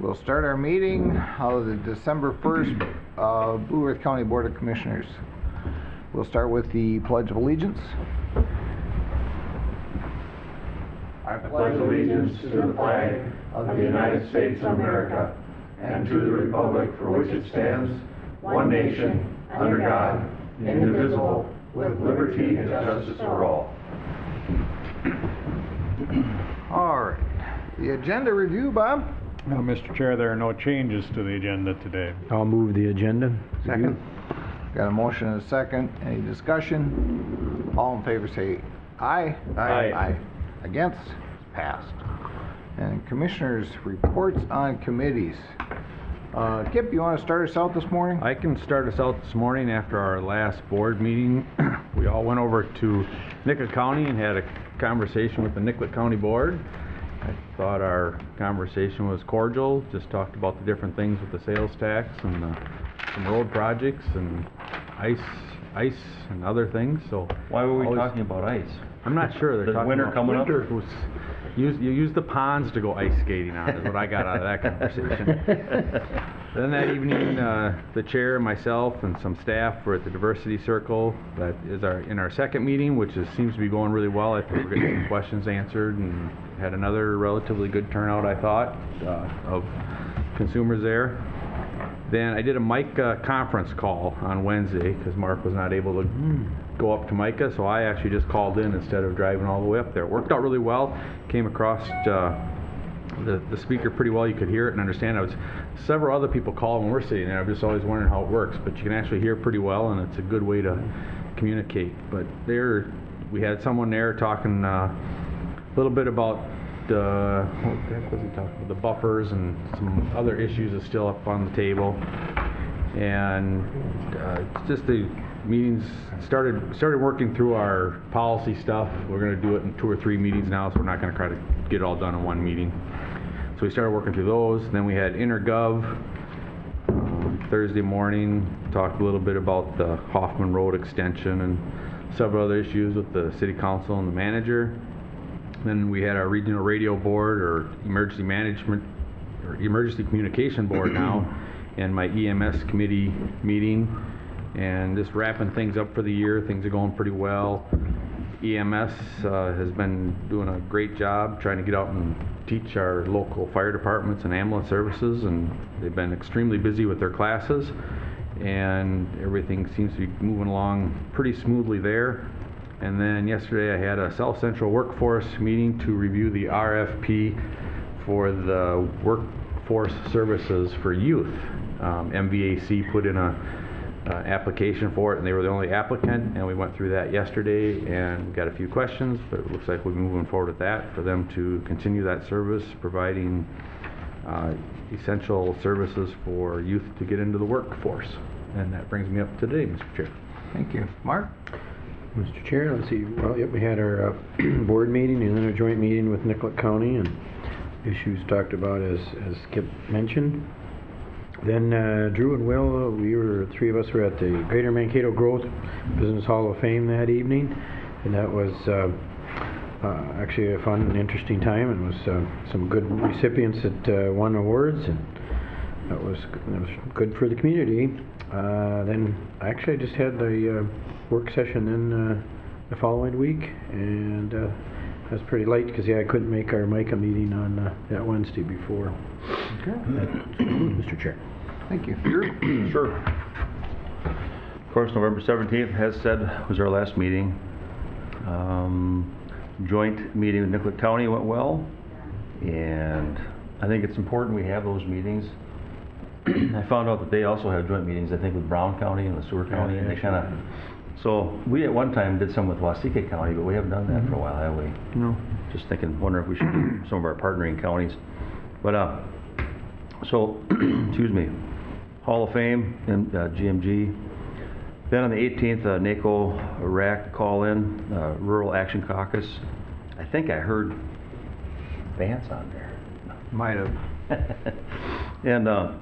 We'll start our meeting of the December 1st Blue Earth County Board of Commissioners. We'll start with the Pledge of Allegiance. I pledge allegiance to the flag of the United States of America and to the republic for which it stands, one nation, under God, indivisible, with liberty and justice for all. All right. The agenda review, Bob? Well, Mr. Chair, there are no changes to the agenda today. I'll move the agenda. Second. Got a motion and a second. Any discussion? All in favor say aye. Aye. Aye. Against? Passed. And commissioners' reports on committees. Kip, you want to start us out this morning? I can start us out this morning after our last board meeting. We all went over to Nicollet County and had a conversation with the Nicollet County Board. I thought our conversation was cordial, just talked about the different things with the sales tax and some road projects and ice and other things. So why were we talking about ice? I'm not sure. They're The talking winter about coming up? You use the ponds to go ice skating on is what I got out of that conversation. Then that evening, the chair, myself, and some staff were at the Diversity Circle. That is in our second meeting, which seems to be going really well. I think we're getting some questions answered and had another relatively good turnout, I thought, of consumers there. Then I did a MICA conference call on Wednesday because Mark was not able to go up to MICA, so I actually just called in instead of driving all the way up there. It worked out really well. Came across the speaker pretty well. You could hear it and understand. Several other people call when we're sitting there. I'm just always wondering how it works, but you can actually hear pretty well, and it's a good way to communicate. But we had someone there talking a little bit about what the heck was he talking about? The buffers and some other issues are still up on the table, and just the meetings started working through our policy stuff. We're going to do it in 2 or 3 meetings now, so we're not going to try to get it all done in one meeting. So we started working through those. Then we had InterGov Thursday morning, talked a little bit about the Hoffman Road extension and several other issues with the city council and the manager. Then we had our regional radio board, or emergency management, or emergency communication board now, and my EMS committee meeting, and just wrapping things up for the year. Things are going pretty well. EMS has been doing a great job trying to get out and teach our local fire departments and ambulance services, and they've been extremely busy with their classes, and everything seems to be moving along pretty smoothly there. And then yesterday I had a South Central Workforce meeting to review the RFP for the workforce services for youth. MVAC put in a application for it, and they were the only applicant, and we went through that yesterday and got a few questions, but it looks like we're moving forward with that for them to continue that service, providing essential services for youth to get into the workforce. And that brings me up to today, Mr. Chair. Thank you. Mark? Mr. Chair, let's see. Well, yep, we had our board meeting and then a joint meeting with Nicollet County, and issues talked about as Kip mentioned. Then Drew and Will, 3 of us were at the Greater Mankato Growth Business Hall of Fame that evening, and that was actually a fun and interesting time, and was some good recipients that won awards, and that was good for the community. Then actually I just had the work session then the following week, and I was pretty late because I couldn't make our MICA meeting on that Wednesday before. Okay. Mr. Chair. Thank you. Drew? Sure. Of course, November 17th, as said, was our last meeting. Joint meeting with Nicollet County went well, and I think it's important we have those meetings. I found out that they also have joint meetings, I think, with Brown County and Seward County, and they kind of. So we at one time did some with Waseca County, but we haven't done that for a while, have we? No. Just thinking, wonder if we should do some of our partnering counties. But so excuse me, Hall of Fame and GMG. Then on the 18th, NACO RAC call-in, Rural Action Caucus. I think I heard Vance on there. Might have. And of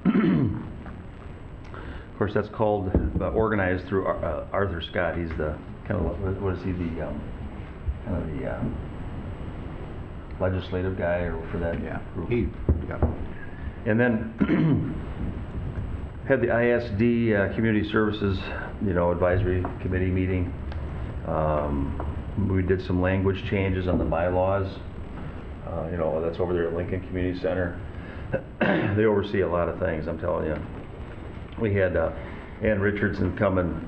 course, that's called organized through Arthur Scott. He's the kind of what is he, the kind of the legislative guy or for that group. And then had the ISD Community Services, Advisory Committee meeting. We did some language changes on the bylaws. That's over there at Lincoln Community Center. They oversee a lot of things, I'm telling you. We had Ann Richardson come, and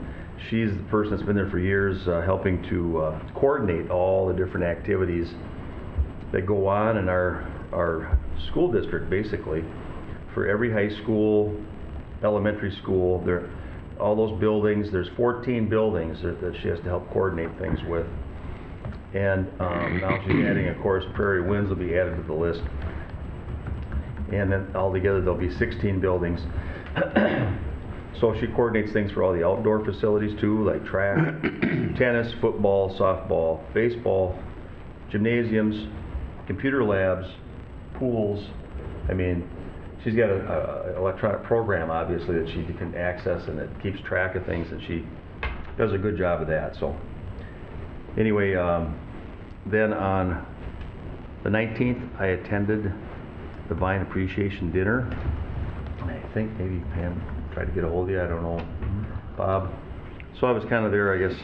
she's the person that's been there for years, helping to coordinate all the different activities that go on in our school district, basically. For every high school, elementary school, all those buildings, there's 14 buildings that she has to help coordinate things with. And now she's adding, of course, Prairie Winds will be added to the list. And then altogether there'll be 16 buildings. So she coordinates things for all the outdoor facilities too, like track, tennis, football, softball, baseball, gymnasiums, computer labs, pools. I mean, she's got an electronic program, obviously, that she can access, and it keeps track of things, and she does a good job of that. So anyway, then on the 19th, I attended the Vine Appreciation Dinner. I think maybe Pam tried to get a hold of you, I don't know, Bob. So I was kind of there, I guess.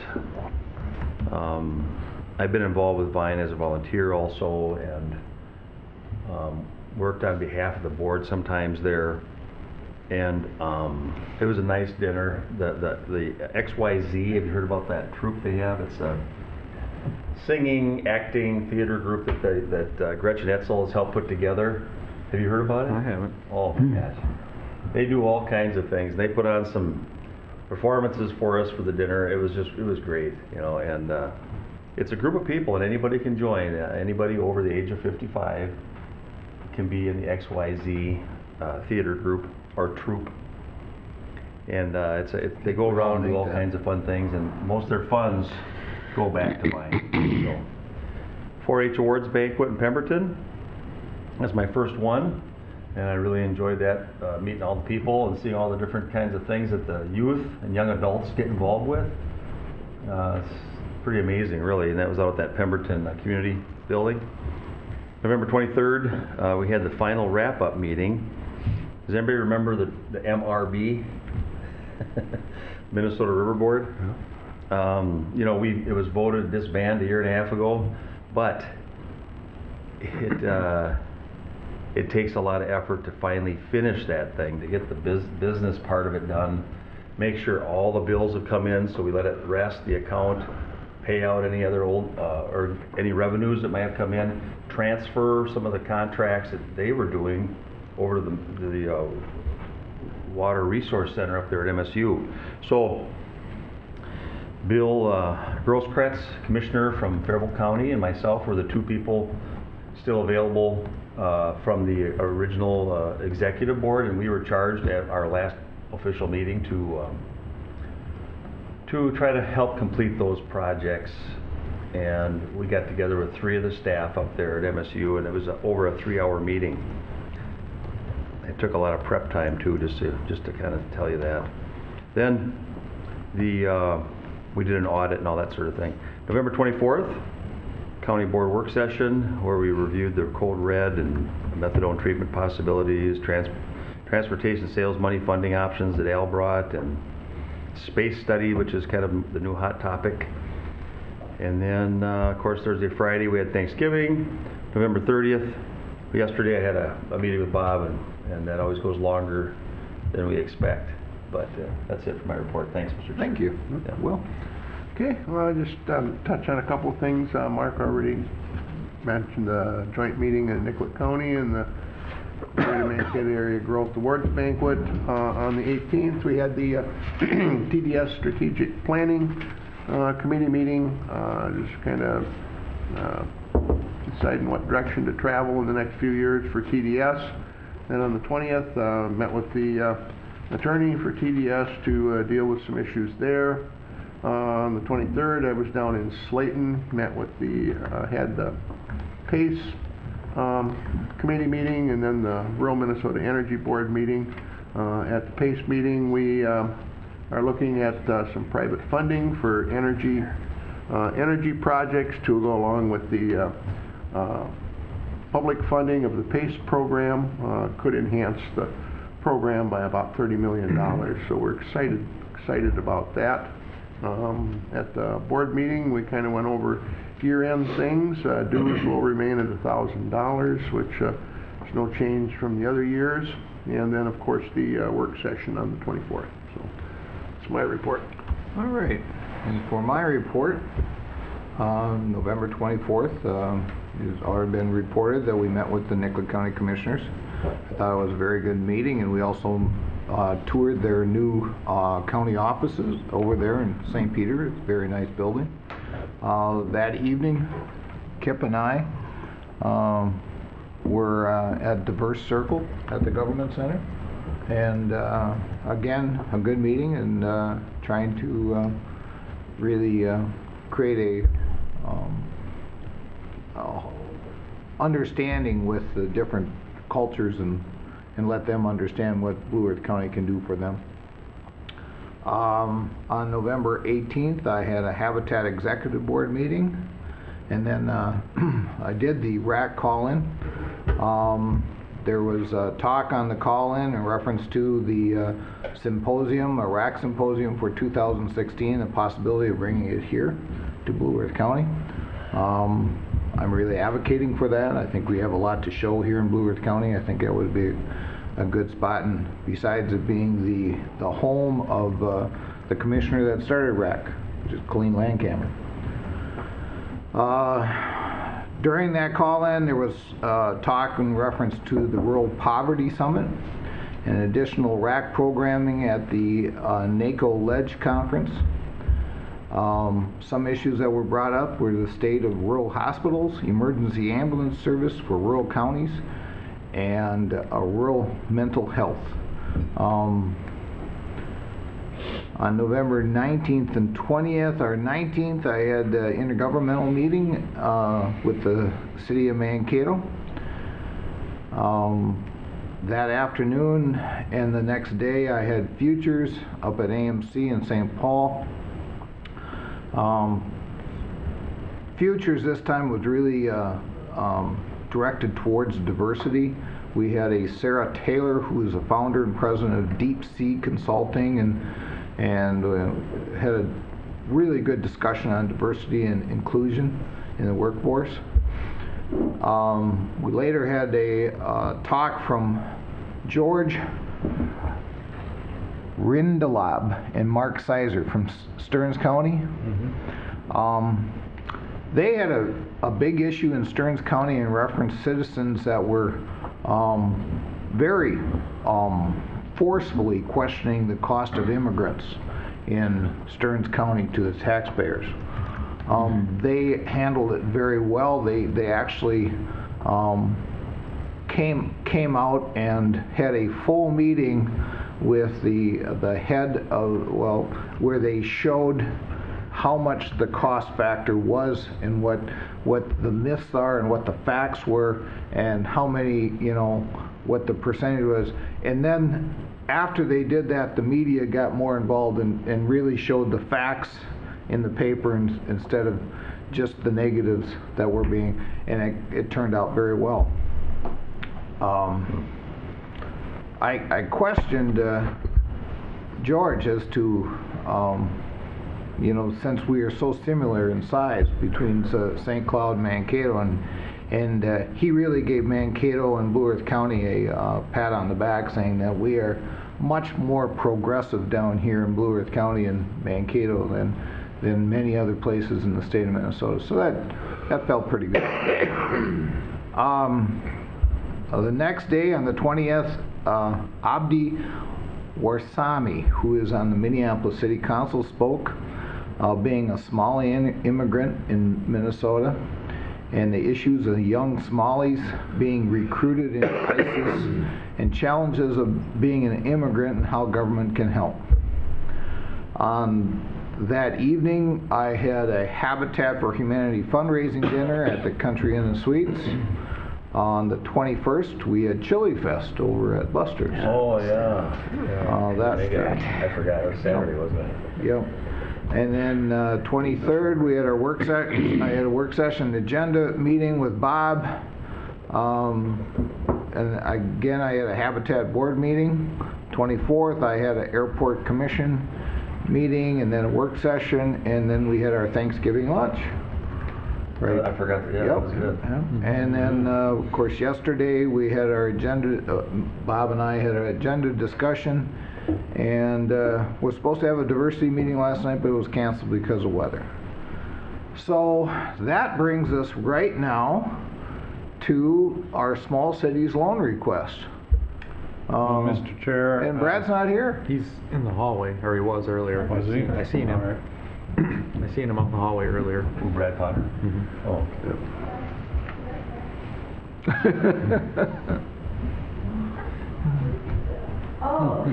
I've been involved with Vine as a volunteer also, and worked on behalf of the board sometimes there. And it was a nice dinner. The XYZ, have you heard about that troupe they have? It's a singing, acting, theater group that Gretchen Etzel has helped put together. Have you heard about it? I haven't. Oh my gosh. They do all kinds of things. They put on some performances for us for the dinner. It was great, and it's a group of people, and anybody can join. Anybody over the age of 55 can be in the XYZ theater group or troupe. And they go around and do all kinds of fun things, and most of their funds go back to Vine. So, 4-H Awards Banquet in Pemberton. That's my first one, and I really enjoyed that, meeting all the people and seeing all the different kinds of things that the youth and young adults get involved with. It's pretty amazing, really, and that was out at that Pemberton Community Building. November 23rd, we had the final wrap-up meeting. Does anybody remember the MRB? Minnesota River Board? It was voted disbanded a year and a half ago, but it takes a lot of effort to finally finish that thing, to get the business part of it done, make sure all the bills have come in, so we let it rest, the account, pay out any other or any revenues that might have come in, transfer some of the contracts that they were doing over to the Water Resource Center up there at MSU. So Bill Grosskretz, Commissioner from Faribault County, and myself were the two people still available from the original executive board, and we were charged at our last official meeting to try to help complete those projects. And we got together with 3 of the staff up there at MSU, and it was over a 3-hour meeting. It took a lot of prep time too, just to kind of tell you that. Then we did an audit and all that sort of thing. November 24th, County Board work session where we reviewed the Code Red and methadone treatment possibilities, transportation sales money funding options that Al brought, and space study, which is kind of the new hot topic. And then, of course, Thursday, Friday, we had Thanksgiving. November 30th, yesterday I had a meeting with Bob, and that always goes longer than we expect. But that's it for my report. Thanks, Mr. Chair. Thank you. Yeah. Will? Okay, well, I'll just touch on a couple of things. Mark already mentioned the joint meeting in Nicollet County and the Mankato Area Growth Awards Banquet. On the 18th, we had the TDS Strategic Planning Committee meeting, just kind of deciding what direction to travel in the next few years for TDS. Then on the 20th, met with the attorney for TDS to deal with some issues there. On the 23rd, I was down in Slayton, met with had the PACE committee meeting, and then the Rural Minnesota Energy Board meeting. At the PACE meeting, we are looking at some private funding for energy projects to go along with the public funding of the PACE program could enhance the program by about $30 million. So we're excited about that. At the board meeting, we kind of went over year-end things. Dues will remain at $1,000, which is no change from the other years. And then, of course, the work session on the 24th. So that's my report. All right. And for my report, November 24th, it's already been reported that we met with the Nicollet County Commissioners. I thought it was a very good meeting, and we also toured their new county offices over there in St. Peter. It's a very nice building. That evening, Kip and I were at Diverse Circle at the Government Center. And again, a good meeting, and trying to really create a understanding with the different cultures and let them understand what Blue Earth County can do for them. On November 18th, I had a Habitat Executive Board meeting, and then I did the RAC call-in. There was a talk on the call-in in reference to the symposium, a RAC symposium for 2016, the possibility of bringing it here to Blue Earth County. I'm really advocating for that. I think we have a lot to show here in Blue Earth County. I think that would be a good spot, and besides it being the home of the commissioner that started RAC, which is Colleen Landcamer. During that call-in, there was talk in reference to the Rural Poverty Summit and additional RAC programming at the NACO Ledge Conference. Some issues that were brought up were the state of rural hospitals, emergency ambulance service for rural counties, and rural mental health. On November 19th and 20th, or 19th, I had an intergovernmental meeting with the city of Mankato. That afternoon and the next day, I had futures up at AMC in St. Paul. Futures this time was really directed towards diversity. We had a Sarah Taylor, who is the founder and president of Deep Sea Consulting, and had a really good discussion on diversity and inclusion in the workforce. We later had a talk from George Rindelab and Mark Sizer from Stearns County. They had a big issue in Stearns County in reference to citizens that were very forcefully questioning the cost of immigrants in Stearns County to the taxpayers. They handled it very well. They actually came out and had a full meeting with the head of, well, where they showed how much the cost factor was and what the myths are and what the facts were and how many, what the percentage was. And then after they did that, the media got more involved and really showed the facts in the paper instead of just the negatives that were being, and it turned out very well. I questioned George as to, since we are so similar in size between St. Cloud and Mankato, and he really gave Mankato and Blue Earth County a pat on the back, saying that we are much more progressive down here in Blue Earth County and Mankato than many other places in the state of Minnesota. So that felt pretty good. The next day, on the 20th, Abdi Warsami, who is on the Minneapolis City Council, spoke, being a Somali immigrant in Minnesota, and the issues of young Somalis being recruited into ISIS, and challenges of being an immigrant and how government can help. On that evening, I had a Habitat for Humanity fundraising dinner at the Country Inn and Suites. On the 21st, we had Chili Fest over at Buster's. Oh, yeah. I forgot. It was Saturday, wasn't it? Yep. And then 23rd, we had our work session. I had a work session agenda meeting with Bob, And again, I had a Habitat Board meeting. 24th, I had an Airport Commission meeting, and then a work session, and then we had our Thanksgiving lunch. Right. I forgot, yeah, that was good. And then, of course, yesterday, we had our agenda, Bob and I had an agenda discussion, and was supposed to have a diversity meeting last night, but it was canceled because of weather. So that brings us right now to our small cities loan request. Mr. Chair. And Brad's not here. He's in the hallway, or he was earlier. Was he? I seen him. All right. I seen him out in the hallway earlier. Who, Brad Potter? Mhm. Oh. Oh.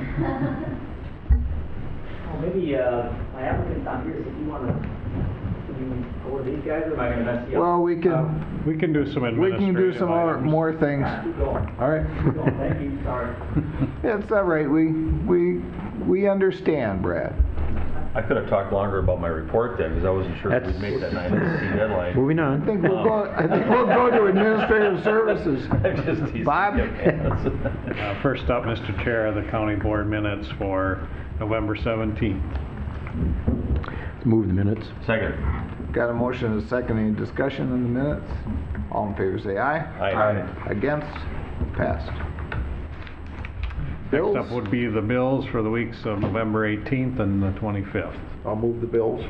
Well, maybe my applicant's not here, so if you want to, can you go with these guys, or am I going to mess you up? Well, we can do some do administrative some items. more things. Keep going. All right. Keep going. Thank you, sorry. It's all right. We understand, Brad. I could have talked longer about my report then, because I wasn't sure if we'd make that 9:15 deadline. Moving I on. think we'll go to administrative services. I'm just teasing Bob? you, man. First up, Mr. Chair, the county board minutes for November 17th. Move the minutes. Second. Got a motion and a second. Any discussion on the minutes? All in favor say aye. Aye. Against? Passed. Next Bills? up would be the bills for the weeks of November 18th and the 25th. I'll move the bills.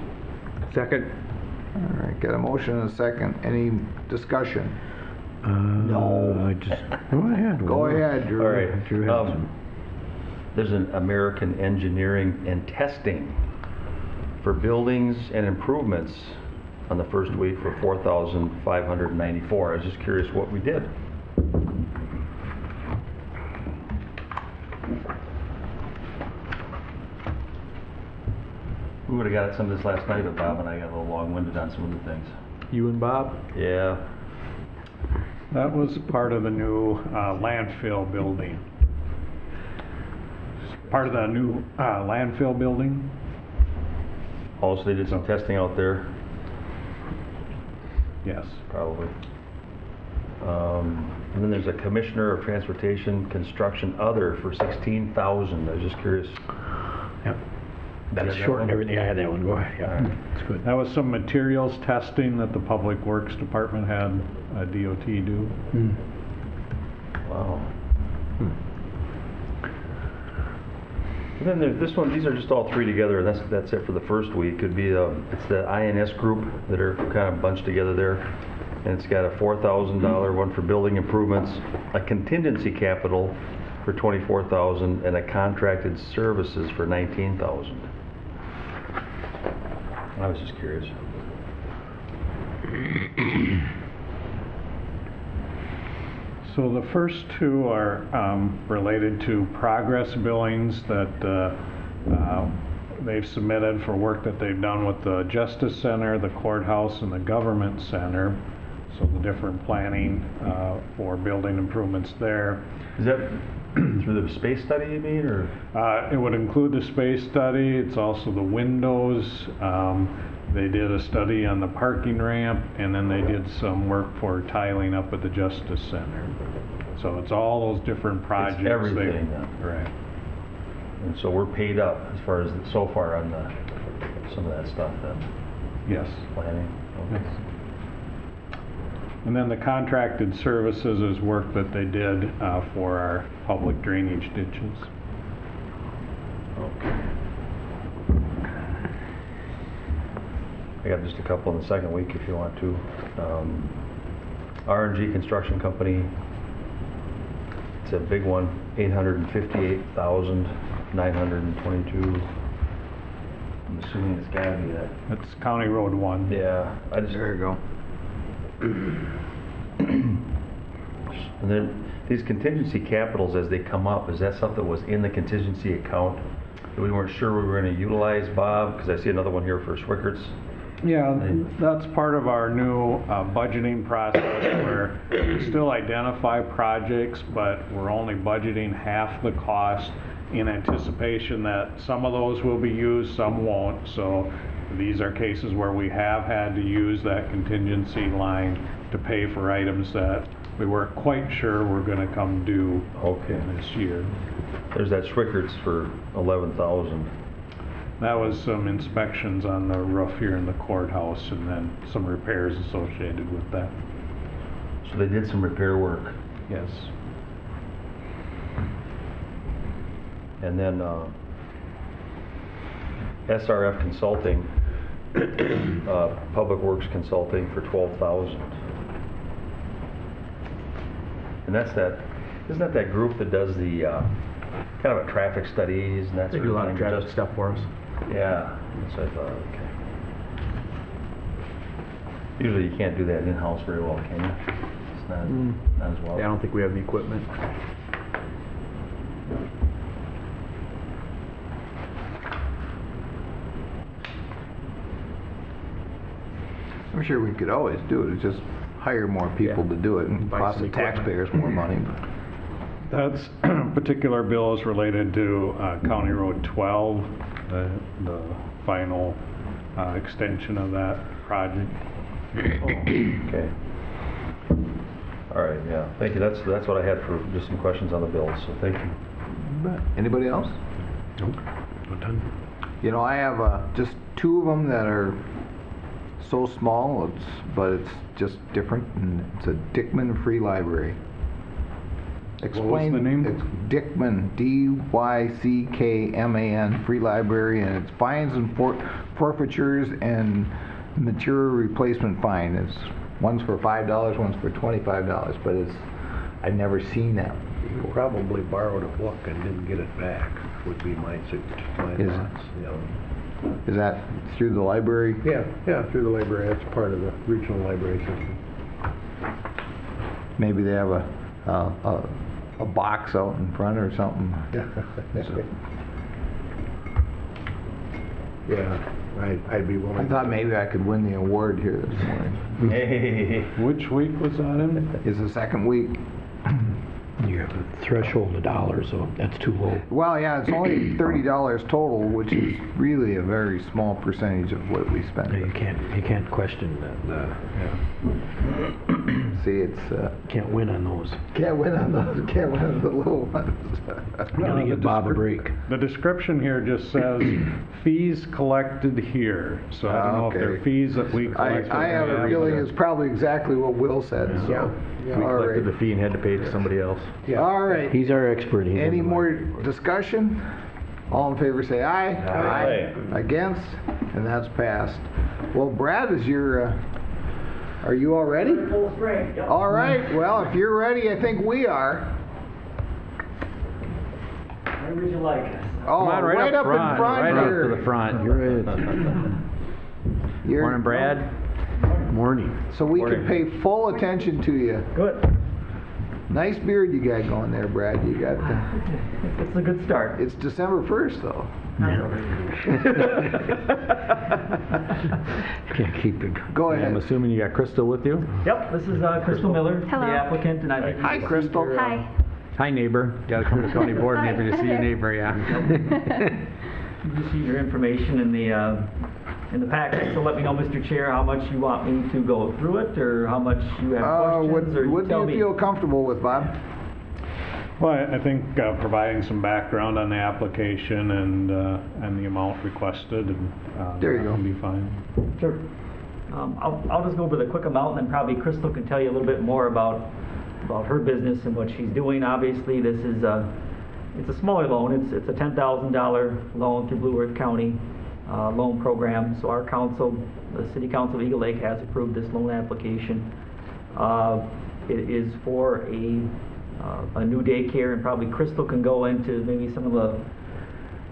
Second. All right, got a motion and a second. Any discussion? No. I just, go ahead. Go ahead, Drew. All right. Drew had some. There's an American Engineering and Testing for buildings and improvements on the first week for $4,594. I was just curious what we did. We would have got at some of this last night, but Bob and I got a little long-winded on some of the things. You and Bob? Yeah. That was part of the new landfill building. Part of the new landfill building. Also, they did some testing out there, Yes. probably. And then there's a Commissioner of Transportation Construction Other for $16,000. I was just curious. Yep. That That's short and everything. I had that one. Go ahead. Yeah. That's good. That was some materials testing that the Public Works Department had DOT do. Mm. Wow. And then there's this one. These are just all three together. That's it for the first week. Could be it's the INS group that are kind of bunched together there, and it's got a $4,000 one for building improvements, a contingency capital for $24,000, and a contracted services for $19,000. I was just curious. So the first two are related to progress billings that they've submitted for work that they've done with the Justice Center, the courthouse, and the Government Center. So the different planning for building improvements there. Is that through the space study, you mean, or? It would include the space study. It's also the windows. They did a study on the parking ramp, and then they did some work for tiling up at the Justice Center. So it's all those different projects. It's everything then. Right. And so we're paid up as far as so far on some of that stuff then, Yes. planning. Okay. And then the contracted services is work that they did for our public drainage ditches. Okay. I got just a couple in the second week if you want to. R&G Construction Company, it's a big one, $858,922. I'm assuming it's gotta be that. That's County Road 1. Yeah, I just. There you go. And then these contingency capitals as they come up, is that something that was in the contingency account that we weren't sure we were going to utilize, Bob? Because I see another one here for Schwickert's. Yeah, that's part of our new budgeting process where we still identify projects, but we're only budgeting half the cost in anticipation that some of those will be used, some won't. So these are cases where we have had to use that contingency line to pay for items that we weren't quite sure were gonna come due Okay. this year. There's that Swickerts for 11,000. That was some inspections on the roof here in the courthouse and then some repairs associated with that. So they did some repair work. Yes. And then SRF Consulting, Public Works Consulting for 12,000. And that's that, isn't that group that does the kind of a traffic studies and that They sort do a of lot thing? of traffic stuff for us. Yeah, that's what I thought, okay. Usually you can't do that in-house very well, can you? It's not as well. Yeah, I don't think we have the equipment. I'm sure we could always do it, it's just hire more people Yeah. to do it and Buy cost some the equipment. taxpayers more money. That particular bill is related to County Road 12, the final extension of that project. Okay. All right, yeah, thank you. That's what I had for just some questions on the bills, so thank you. Anybody else? Nope, not done. You know, I have just two of them that are so small, but it's just different, and it's a Dickman Free Library. was the name? It's Dickman, D-Y-C-K-M-A-N, Free Library, and it's fines and forfeitures and material replacement fine. It's one's for $5, one's for $25, but I've never seen that. You probably borrowed a book and didn't get it back, would be my Is it? thoughts, yeah. Is that through the library? Yeah, through the library, that's part of the regional library system. Maybe they have a box out in front or something. Yeah, I'd be willing. I thought maybe I could win the award here this morning. Hey. Which week was that in? It's the second week. You have a threshold of $1, so that's too low. Well, yeah, it's only $30 total, which is really a very small percentage of what we spend. You can't question that. See, it's Can't win on those. can't win on those. Can't win on the little ones. You gotta give Bob a break. The description here just says fees collected here. So I don't know if they're Okay. fees that we collected. I have a feeling it's probably exactly what Will said. So, We all collected the right. fee and had to pay it to somebody else. All right. He's our expert. He's Any on the more line. discussion? All in favor say aye. Aye. Against? And that's passed. Well, Brad, are you all ready? Full strength, yep. All right, well, if you're ready, I think we are. Where would you like us? Oh, Come on, right up in front right up here. to the front. You're it. You're- Morning, Brad. Morning. So we can Morning. pay full attention to you. Good. Nice beard you got going there, Brad. You got It's a good start. it's December 1st, though. Can't keep it. Go I'm ahead. assuming you got Crystal with you? Yep, this is Crystal Miller, the Hello. applicant, and I think. Hi, you Crystal. received your, Hi. Hi, neighbor. Got to come to the county board Hi. meeting to see your neighbor, yeah. You received your information in the packet, so let me know, Mr. Chair, how much you want me to go through it, or how much you have questions, or you What do tell you me. feel comfortable with, Bob? Well, I think providing some background on the application and the amount requested, and There you go. that'll be fine. Sure. I'll just go over the quick amount, and then probably Crystal can tell you a little bit more about her business and what she's doing. Obviously, this is it's a smaller loan. It's a $10,000 loan through Blue Earth County loan program. So our council, the City Council of Eagle Lake, has approved this loan application. It is for a new daycare, and probably Crystal can go into maybe some of the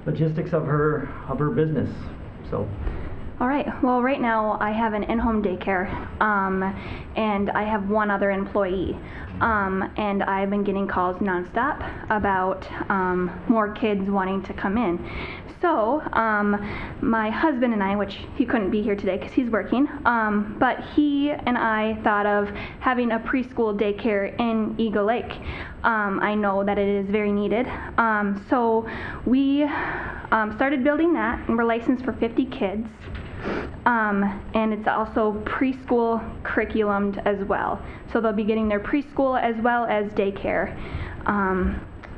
logistics of her business. So. All right. Well, right now I have an in-home daycare, and I have one other employee. And I've been getting calls nonstop about more kids wanting to come in. So my husband and I, which he couldn't be here today because he's working, but he and I thought of having a preschool daycare in Eagle Lake. I know that it is very needed. So we started building that, and we're licensed for 50 kids. And it's also preschool curriculumed as well. So they'll be getting their preschool as well as daycare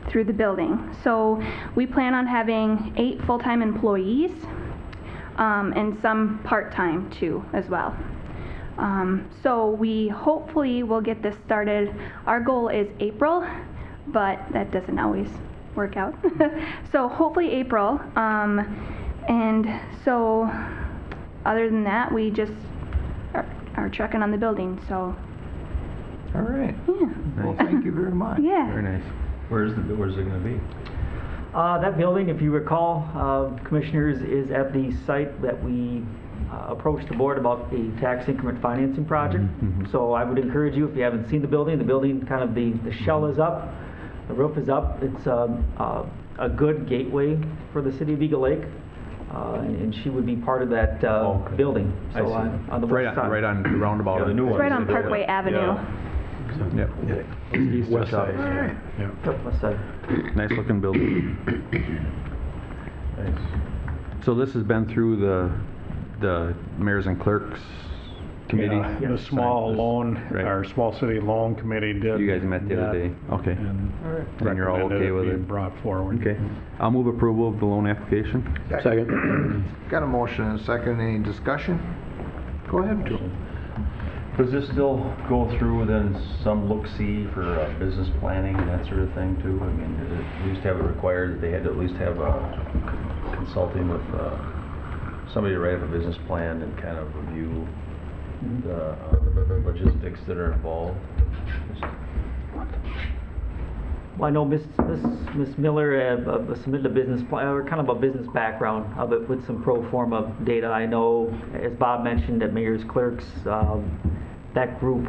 through the building. So we plan on having 8 full-time employees and some part-time too as well. So we hopefully will get this started. Our goal is April, but that doesn't always work out. So hopefully April. And so other than that, we just are checking on the building, so. All right. Yeah. Well, thank you very much. Yeah. Very nice. Where's it gonna be? That building, if you recall, Commissioners, is at the site that we approached the board about the tax increment financing project. So I would encourage you, if you haven't seen the building kind of the shell is up, the roof is up. It's a good gateway for the city of Eagle Lake. And she would be part of that building. I So see. on the west side. Right on the roundabout. Yeah, the new It's one. right on Parkway Avenue. Yep. East West and side. south. Yeah. Yep, west side. Nice looking building. Nice. So this has been through the mayors and clerks committee? Yeah, the small loan, Right. our small city loan committee did. You guys met the other that day. Okay. And And you're all recommended okay with be it? brought forward. Okay. I'll move approval of the loan application. Second. Got a motion and a second. Any discussion? Go ahead, Joe. Does this still go through then some look-see for business planning and that sort of thing too? I mean, did it used to have it required that they had to at least have consulting with somebody to write up a business plan and kind of review the logistics that are involved? Well, I know Miss Miller submitted a business plan, or kind of a business background of it with some pro forma data. I know, as Bob mentioned, at Mayor's Clerks, that group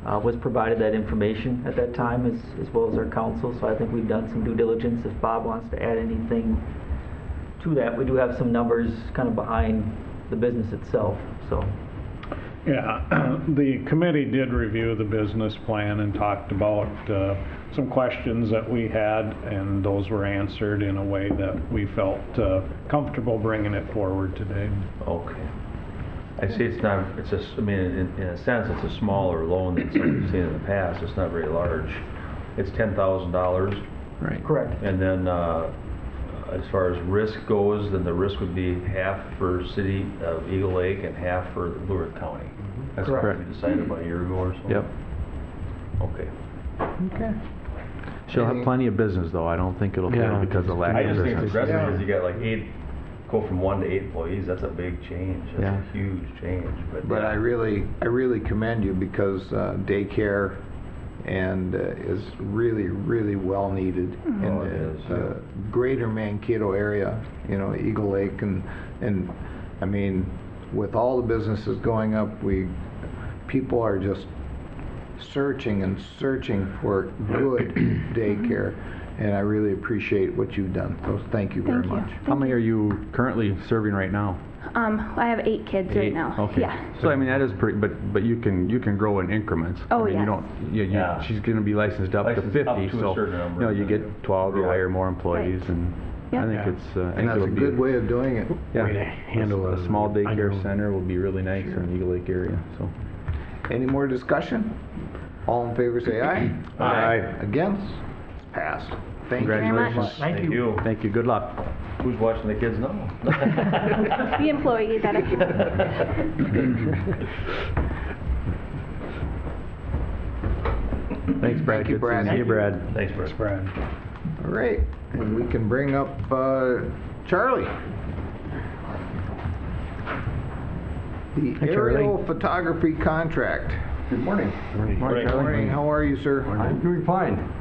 was provided that information at that time, as well as our council. So I think we've done some due diligence. If Bob wants to add anything to that, we do have some numbers kind of behind the business itself. So. Yeah, the committee did review the business plan and talked about some questions that we had, and those were answered in a way that we felt comfortable bringing it forward today. Okay. I see it's not, it's just, I mean, in a sense, it's a smaller loan than some we've seen in the past. It's not very large. It's $10,000. Right. Correct. And then, as far as risk goes, then the risk would be half for city of Eagle Lake and half for Blue Earth County. That's what Correct. we decided about a year ago or so? Yep. Okay. Okay. She'll have plenty of business though. I don't think it'll fail Yeah. because of lack I of just think it's business. aggressive because you got like 8, go from 1 to 8 employees. That's a big change. That's Yeah. a huge change. But I really commend you because daycare and is really well needed in Oh, it is, the yeah. greater Mankato area, Eagle Lake, and I mean, with all the businesses going up, people are just searching and searching for good daycare, and I really appreciate what you've done. So thank you very Thank you. much. How many are you currently serving right now? I have 8 kids right 8? now. Okay. Yeah. So I mean, that is pretty, but you can grow in increments. Oh, I mean, yes. you don't, Yeah. she's gonna be licensed up to Licensed 50, up to a so, certain number, you then get 12, you grow. hire more employees, Right. and Yep. I think Yeah. it's, I think And that's it'll a be. good way of doing it. Yeah. Way to handle A it. small I daycare know. center will be really nice in the Eagle Lake area, so. Any more discussion? All in favor say aye. Aye. Against? Passed. Thank you very Congratulations. much. Thank you. Thank you, good luck. Who's watching the kids now? The employee that Thanks, Brad. Thank you, Good Brad. seeing you, Brad. Thanks, Brett. Brad. All right, and we can bring up Charlie. The Hi, Charlie. aerial photography contract. Good morning. Morning. Morning. Good morning, how are you, sir? I'm doing fine.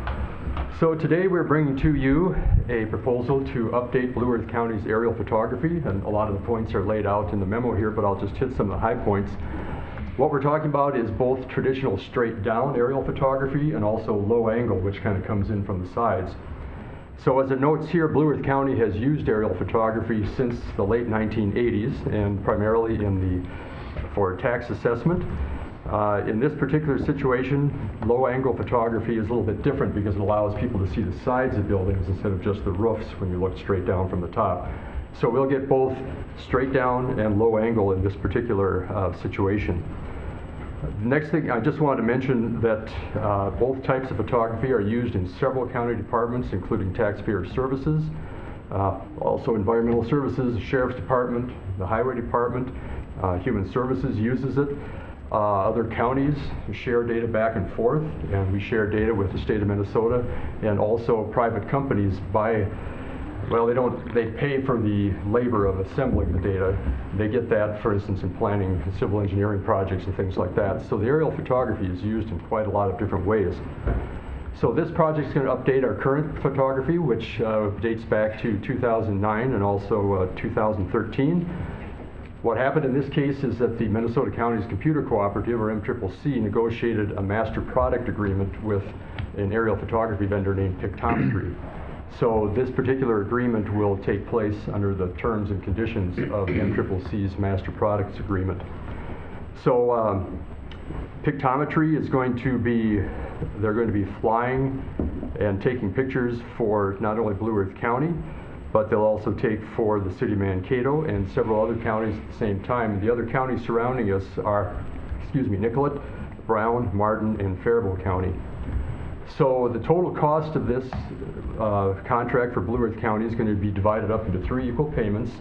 So today we're bringing to you a proposal to update Blue Earth County's aerial photography, and a lot of the points are laid out in the memo here, but I'll just hit some of the high points. What we're talking about is both traditional straight down aerial photography and also low angle, which kind of comes in from the sides. So as it notes here, Blue Earth County has used aerial photography since the late 1980s, and primarily for tax assessment. In this particular situation, low angle photography is a little bit different because it allows people to see the sides of buildings instead of just the roofs when you look straight down from the top. So we'll get both straight down and low angle in this particular situation. The next thing, I just wanted to mention that both types of photography are used in several county departments, including taxpayer services, also environmental services, the sheriff's department, the highway department, human services uses it. Other counties share data back and forth, and we share data with the state of Minnesota, and also private companies buy. Well, they pay for the labor of assembling the data. They get that, for instance, in planning civil engineering projects and things like that. So the aerial photography is used in quite a lot of different ways. So this project is going to update our current photography, which dates back to 2009 and also 2013. What happened in this case is that the Minnesota Counties Computer Cooperative, or MCCC, negotiated a master product agreement with an aerial photography vendor named Pictometry. So this particular agreement will take place under the terms and conditions of MCCC's Master Products Agreement. So Pictometry is going to be, they're going to be flying and taking pictures for not only Blue Earth County, but they'll also take for the city of Mankato and several other counties at the same time. The other counties surrounding us are, Nicollet, Brown, Martin, and Faribault County. So the total cost of this contract for Blue Earth County is going to be divided up into 3 equal payments.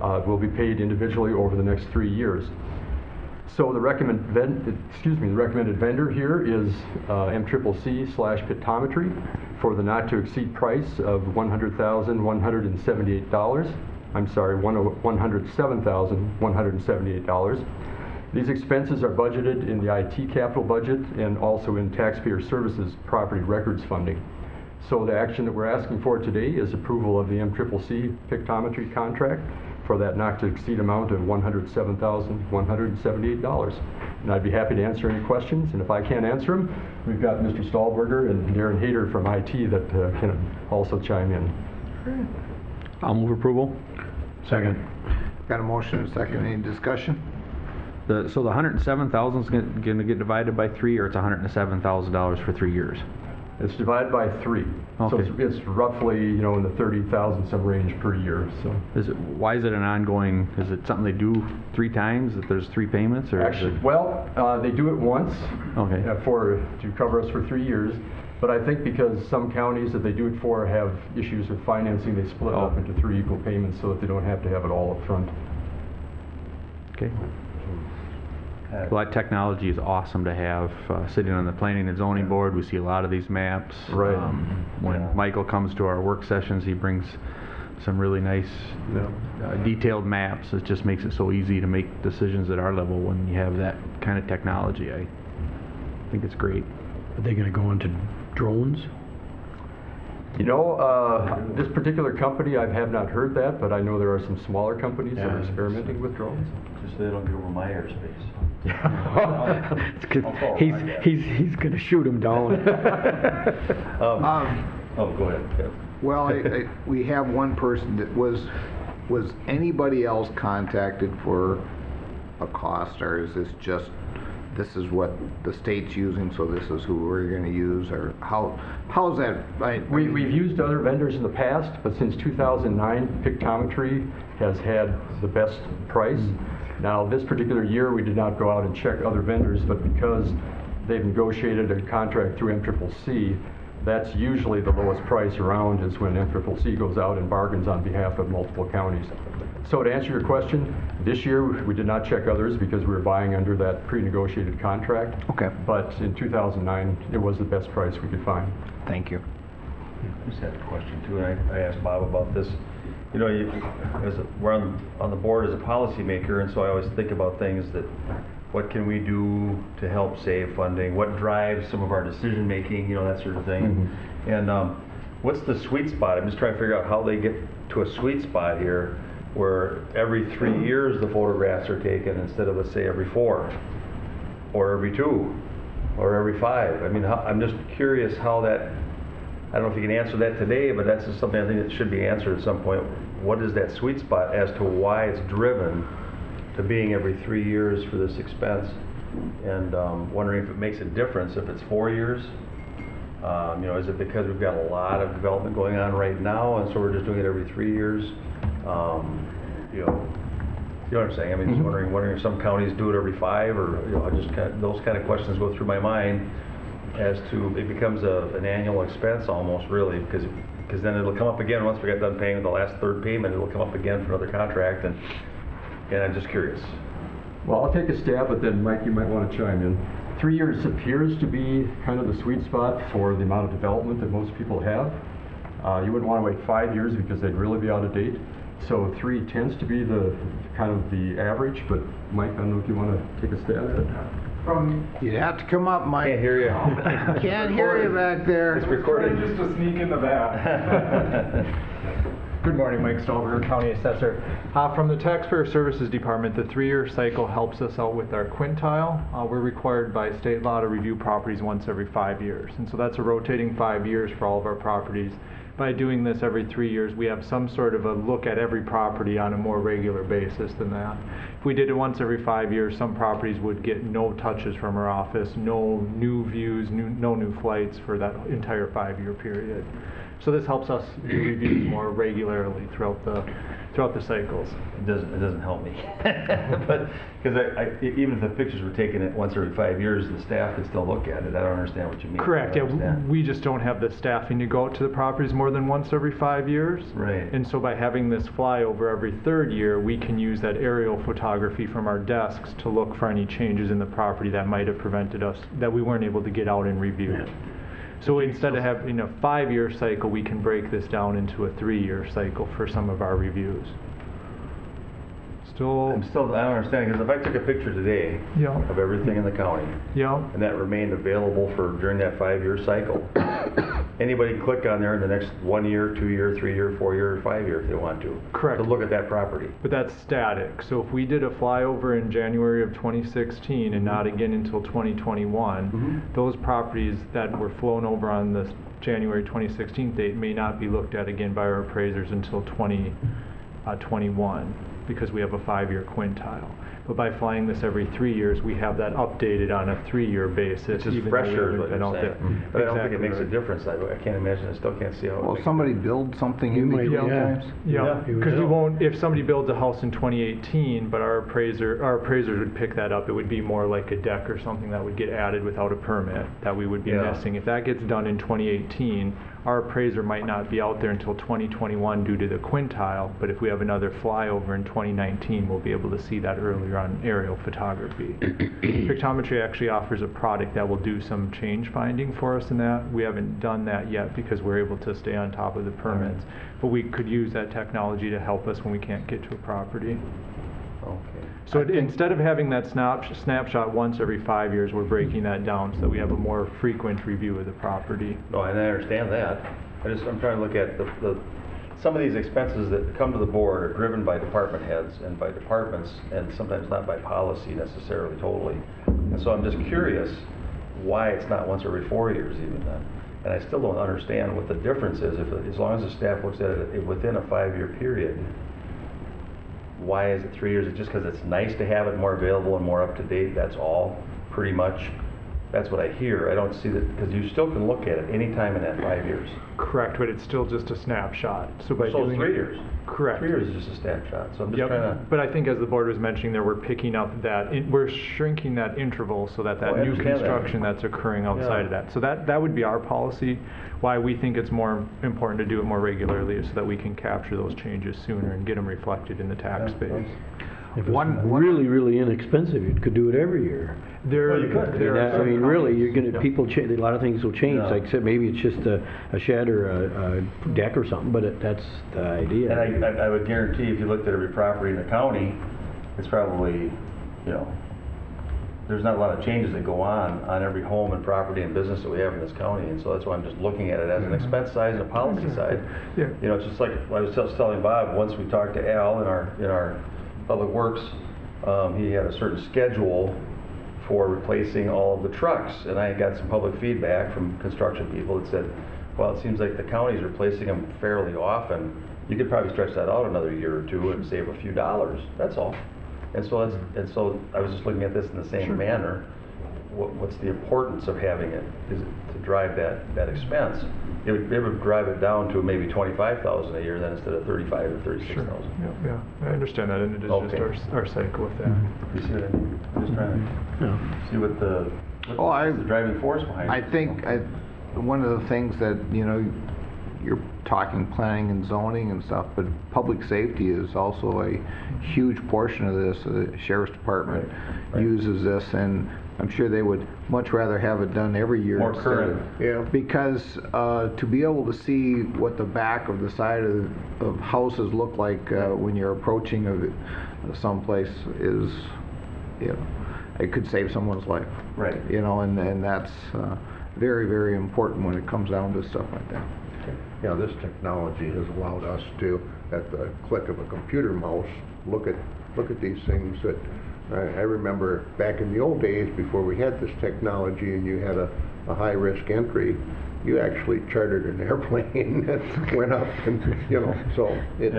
Will be paid individually over the next 3 years. So the recommended vendor here is MCCC/Pictometry for the not to exceed price of $100,178. I'm sorry, $107,178. These expenses are budgeted in the IT capital budget and also in taxpayer services property records funding. So the action that we're asking for today is approval of the MCCC Pictometry contract for that not to exceed amount of $107,178. And I'd be happy to answer any questions, and if I can't answer them, we've got Mr. Stahlberger and Darren Hayter from IT that can also chime in. I'll move approval. Second. Got a motion and a second. Any discussion? So the $107,000 is going to get divided by 3, or it's $107,000 for 3 years? It's divided by 3. Okay. So it's roughly, in the 30,000 some range per year. So why is it an ongoing, is it something they do 3 times, that there's 3 payments? Or actually, they do it once to cover us for 3 years. But I think because some counties that they do it for have issues with financing, they split it up into 3 equal payments so that they don't have to have it all up front. Okay. Well, that technology is awesome to have. Sitting on the planning and zoning board, we see a lot of these maps. Right. When Michael comes to our work sessions, he brings some really nice detailed maps. It just makes it so easy to make decisions at our level when you have that kind of technology. I think it's great. Are they going to go into drones? This particular company, I have not heard that, but I know there are some smaller companies that are experimenting with drones. Just so they don't get over my airspace. He's going to shoot him down. Go ahead, Kevin. Well, we have one person that was anybody else contacted for a cost, or is this just, this is what the state's using, so this is who we're going to use, or how's that? We've used other vendors in the past, but since 2009, Pictometry has had the best price. Now, this particular year, we did not go out and check other vendors, but because they've negotiated a contract through MCCC, that's usually the lowest price around, is when MCCC goes out and bargains on behalf of multiple counties. So to answer your question, this year we did not check others because we were buying under that pre-negotiated contract. Okay. But in 2009, it was the best price we could find. Thank you. I just had a question too, and I asked Bob about this. We're on the board as a policymaker, and so I always think about things that, what can we do to help save funding? What drives some of our decision making? That sort of thing. Mm-hmm. And what's the sweet spot? I'm just trying to figure out how they get to a sweet spot here, where every 3 years the photographs are taken instead of, let's say, every 4, or every 2, or every 5. I mean, I'm just curious how that. I don't know if you can answer that today, but that's just something I think that should be answered at some point. What is that sweet spot as to why it's driven to being every 3 years for this expense? And wondering if it makes a difference if it's 4 years. Is it because we've got a lot of development going on right now, and so we're just doing it every 3 years? You know what I'm saying? I mean, just wondering if some counties do it every 5, or, just kind of, those kind of questions go through my mind as to, it becomes an annual expense almost, really, because then it'll come up again, once we get done paying the last third payment, it'll come up again for another contract, and I'm just curious. Well, I'll take a stab, but then Mike, you might want to chime in. 3 years appears to be kind of the sweet spot for the amount of development that most people have. You wouldn't want to wait 5 years because they'd really be out of date. So 3 tends to be the kind of the average, but Mike, I don't know if you want to take a stab at it. You'd have to come up, Mike. Can't hear you. Can't hear you back there. It's recorded. Just to sneak in the back. Good morning, Mike Stolberger, County Assessor. From the Taxpayer Services Department, the 3-year cycle helps us out with our quintile. We're required by state law to review properties once every 5 years, and so that's a rotating 5 years for all of our properties. By doing this every 3 years, we have some sort of a look at every property on a more regular basis than that. If we did it once every 5 years, some properties would get no touches from our office, no new views, no new flights for that entire 5-year period. So this helps us do reviews more regularly throughout the cycles. It doesn't help me, but because even if the pictures were taken at once every 5 years, the staff could still look at it. I don't understand what you mean. Correct. Yeah, we just don't have the staffing to go out to the properties more than once every 5 years. Right. And so by having this flyover every 3rd year, we can use that aerial photography from our desks to look for any changes in the property that might have prevented us, that we weren't able to get out and review. Yeah. So instead of having a 5-year cycle, we can break this down into a 3-year cycle for some of our reviews. I don't understand, because if I took a picture today Yeah. of everything in the county, Yeah. and that remained available during that 5-year cycle, anybody can click on there in the next 1 year, 2 year, 3 year, 4 year, or 5 year if they want to. Correct. To look at that property. But that's static. So if we did a flyover in January of 2016 and not again until 2021, those properties that were flown over on this January 2016 date may not be looked at again by our appraisers until 2021, because we have a 5-year quintile. But by flying this every 3 years, we have that updated on a 3-year basis. It's just even though we fresher, is haven't what been you're out there. saying. But I don't think it makes a Exactly right. difference. I can't imagine, I still can't see how it Well, makes somebody build something in might, between yeah. times? Yeah, you would because we know. won't, if somebody builds a house in 2018, but our appraisers would pick that up, it would be more like a deck or something that would get added without a permit that we would be Yeah. missing. If that gets done in 2018, our appraiser might not be out there until 2021 due to the quintile, but if we have another flyover in 2019, we'll be able to see that earlier on aerial photography. Pictometry actually offers a product that will do some change finding for us in that. We haven't done that yet because we're able to stay on top of the permits, but we could use that technology to help us when we can't get to a property. Okay. So instead of having that snapshot once every 5 years, we're breaking that down so that we have a more frequent review of the property. No, and I understand that. I'm trying to look at some of these expenses that come to the board are driven by department heads and by departments, and sometimes not by policy necessarily totally. And so I'm just curious why it's not once every 4 years even then. And I still don't understand what the difference is, as long as the staff looks at it within a 5-year period. Why is it 3 years? It's just because it's nice to have it more available and more up to date, that's all, pretty much. That's what I hear. I don't see that, because you still can look at it any time in that 5 years. Correct, but it's still just a snapshot. So by So doing 3 years. Correct. 3 years is just a snapshot, so I'm just Yep. trying to. But I think as the board was mentioning there, we're picking up that, we're shrinking that interval so that Oh, I new understand that. construction that's occurring outside Yeah. of that. So that would be our policy. Why we think it's more important to do it more regularly is so that we can capture those changes sooner and get them reflected in the tax Yeah. base. If it's One- really, really inexpensive, you could do it every year. There, you could. there are I some mean, really, you're companies- gonna, people change, a lot of things will change, Yeah. like, say, maybe it's just a shed or a deck or something, but that's the idea. And I would guarantee if you looked at every property in the county, it's probably, there's not a lot of changes that go on every home and property and business that we have in this county. And so that's why I'm just looking at it as an expense side and a policy side. Yeah. It's just like I was just telling Bob, once we talked to Al in our Public Works, he had a certain schedule for replacing all of the trucks. And I got some public feedback from construction people that said, well, it seems like the county's replacing them fairly often. You could probably stretch that out another year or two and save a few dollars, that's all. And so I was just looking at this in the same manner. what's the importance of having it? Is it to drive that expense? It would drive it down to maybe 25,000 a year then instead of 35 or 36,000. Yeah, I understand that, and it is Okay. just our cycle with that. You see what I mean? I'm just trying to see what the driving force behind it. I think one of the things that, you know, you're talking planning and zoning and stuff, but public safety is also a huge portion of this. The sheriff's department uses this, and I'm sure they would much rather have it done every year. More current. Yeah. Because to be able to see what the back of the side of houses look like when you're approaching someplace is, you know, it could save someone's life. Right. You know, and that's very, very important when it comes down to stuff like that. Yeah, this technology has allowed us to, at the click of a computer mouse, look at these things that I remember back in the old days before we had this technology and you had a high-risk entry, you actually chartered an airplane and went up and, you know, so it,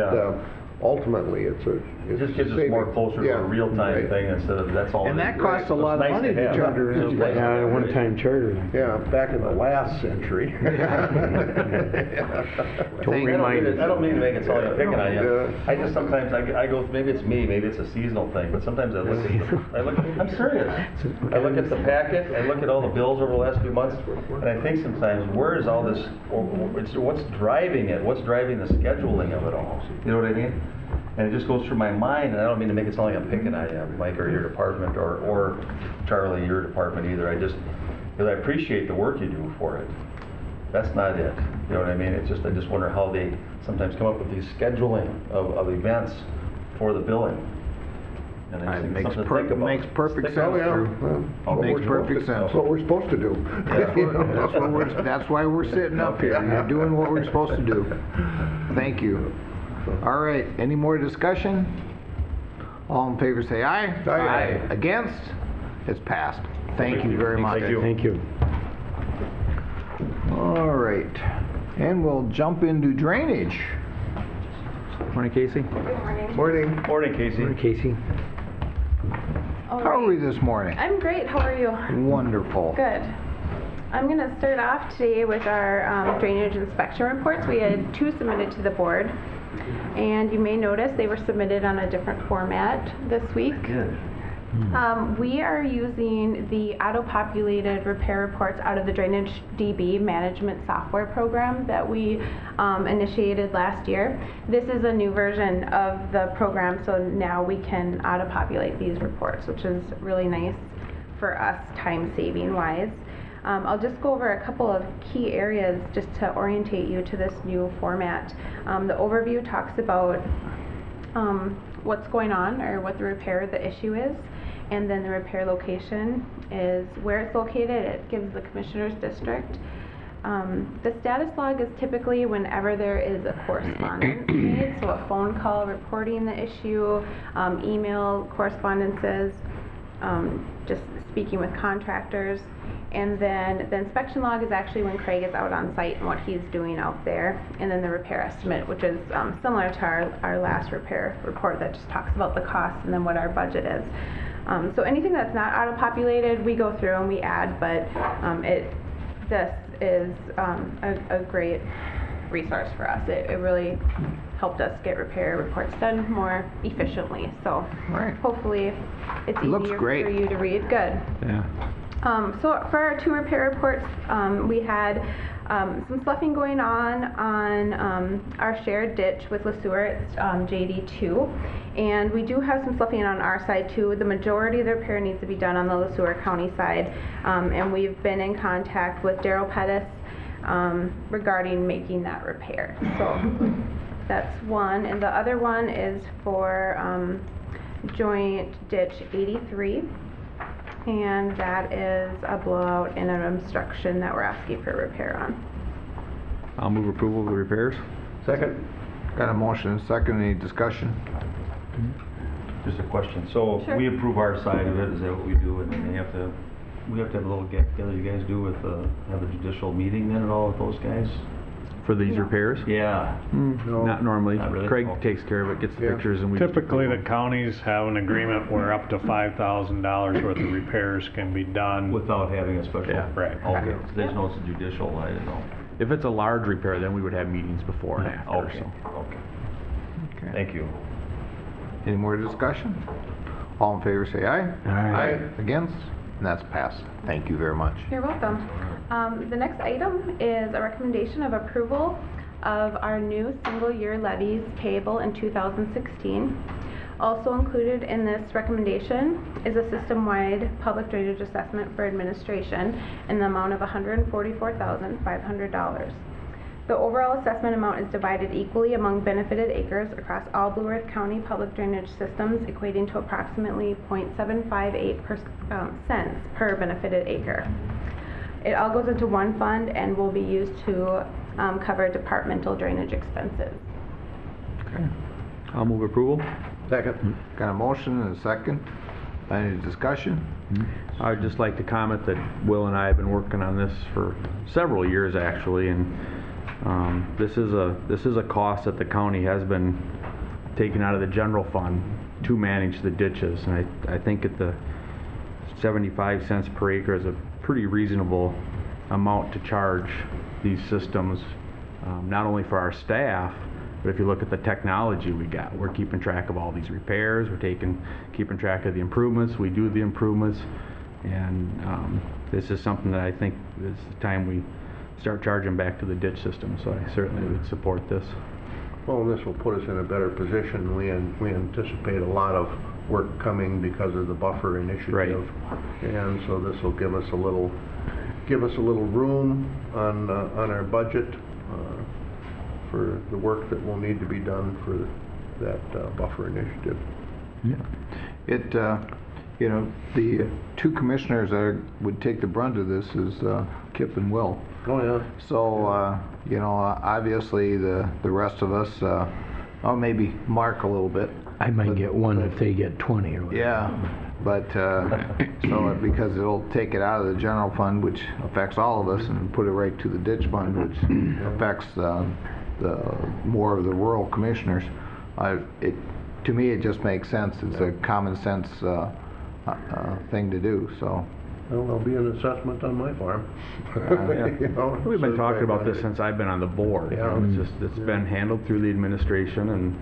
ultimately it's It just gives us more closer to a real-time thing instead of that's all. And it that is. costs a So lot it's of nice money to have. charter an airplane. Yeah, a one-time charter. Yeah, back in the last century. Don't remind us. I don't mean to make it sound like I'm picking on you. I just sometimes I go, maybe it's me, maybe it's a seasonal thing, but sometimes I look at I'm serious. I look at the packet, I look at all the bills over the last few months, and I think sometimes, where is all this, what's driving it? What's driving the scheduling of it all? You know what I mean? And it just goes through my mind, and I don't mean to make it sound like I'm picking on you, Mike, or your department, or Charlie, your department either. Because I appreciate the work you do for it. That's not it. You know what I mean? It's just, I just wonder how they sometimes come up with these scheduling of events for the billing. And I It think makes something to think about. makes perfect Think sense, about it. Drew. Well, Makes we're perfect supposed to- sense. That's what we're supposed to do. That's why we're sitting up here. You're doing what we're supposed to do. Thank you. All right, any more discussion? All in favor say aye. Aye. Against? It's passed. Thank you very much. Thank you. Thank you. All right, and we'll jump into drainage. Morning, Casey. Morning. Morning, Casey. Morning, Casey. How are we this morning? I'm great. How are you? Wonderful. Good. I'm going to start off today with our drainage inspection reports. We had 2 submitted to the board, and you may notice they were submitted on a different format this week. Good. We are using the auto-populated repair reports out of the Drainage DB management software program that we initiated last year. This is a new version of the program, so now we can auto-populate these reports, which is really nice for us time-saving wise. I'll just go over a couple of key areas just to orientate you to this new format. The overview talks about what's going on or what the repair, the issue is, and then the repair location is where it's located. It gives the commissioner's district. The status log is typically whenever there is a correspondence made, so a phone call reporting the issue, email correspondences, just speaking with contractors. And then the inspection log is actually when Craig is out on site and what he's doing out there. And then the repair estimate, which is similar to our last repair report that just talks about the cost and then what our budget is. So anything that's not auto-populated, we go through and we add, but this is a great resource for us. It really helped us get repair reports done more efficiently. So hopefully it's easier for you to read. Good. Yeah. So for our 2 repair reports, we had some sloughing going on our shared ditch with LeSueur. It's JD2, and we do have some sloughing on our side too. The majority of the repair needs to be done on the LeSueur County side, and we've been in contact with Daryl Pettis regarding making that repair. So that's one, and the other one is for joint ditch 83. And that is a blowout and an obstruction that we're asking for repair on. I'll move approval of the repairs. Second. Got a motion and second. Any discussion? Just a question. So Sure. we approve our side of it, is that what we do? And then we have to have a little get together you guys do with, have a judicial meeting then at all with those guys? for these No. repairs? Yeah. Not normally. Not really? Craig Okay. takes care of it, gets the Yeah. pictures, and we... Typically, the counties have an agreement where up to $5,000 worth of repairs can be done. Without having a special? Yeah. Right. Okay, so there's no judicial, I didn't know. If it's a large repair, then we would have meetings before and after, Okay, so. okay. Thank you. Any more discussion? All in favor say aye. Aye. Against? And that's passed. Thank you very much. You're welcome. The next item is a recommendation of approval of our new single-year levies payable in 2016. Also included in this recommendation is a system-wide public drainage assessment for administration in the amount of $144,500. The overall assessment amount is divided equally among benefited acres across all Blue Earth County public drainage systems, equating to approximately .758 cents per benefited acre. It all goes into one fund and will be used to cover departmental drainage expenses. Okay. I'll move approval. Second. Got a motion and a second. Any discussion? I'd just like to comment that Will and I have been working on this for several years, actually, and this is a cost that the county has been taking out of the general fund to manage the ditches, and I think at the 75 cents per acre is a pretty reasonable amount to charge these systems, not only for our staff, but if you look at the technology we got, we're keeping track of all these repairs, we're keeping track of the improvements, we do the improvements, and this is something that I think is the time we start charging back to the ditch system, so I certainly would support this. Well, this will put us in a better position. We anticipate a lot of work coming because of the buffer initiative. Right. And so this will give us a little room on our budget for the work that will need to be done for that buffer initiative. It, you know, the two commissioners that would take the brunt of this is Kip and Will. Oh, yeah. So, you know, obviously the rest of us, oh, maybe Mark a little bit. I might get one if they get 20 or whatever. Yeah, but, so, because it'll take it out of the general fund, which affects all of us, and put it right to the ditch fund, which affects the more of the rural commissioners. To me, it just makes sense. It's a common sense thing to do, so. Well, there'll be an assessment on my farm. Yeah. You know, We've been so talking about this it's since I've been on the board. You Yeah. know, it's been handled through the administration, and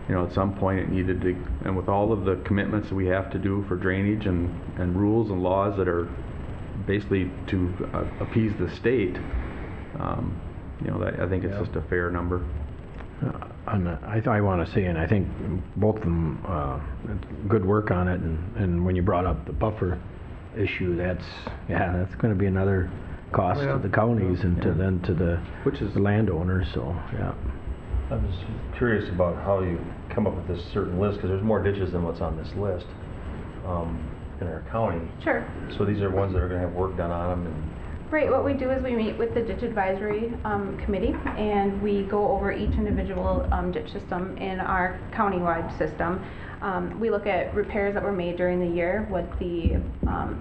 you know, at some point it needed to, and with all of the commitments that we have to do for drainage and rules and laws that are basically to appease the state, you know, I think it's just a fair number. I want to say, and I think both of them, good work on it, and when you brought up the buffer issue, that's going to be another cost to the counties and to the landowners, so, yeah. I was curious about how you come up with this certain list, because there's more ditches than what's on this list in our county. Sure. So these are ones that are going to have work done on them, and Right, what we do is we meet with the ditch advisory committee, and we go over each individual ditch system in our countywide system. We look at repairs that were made during the year, what the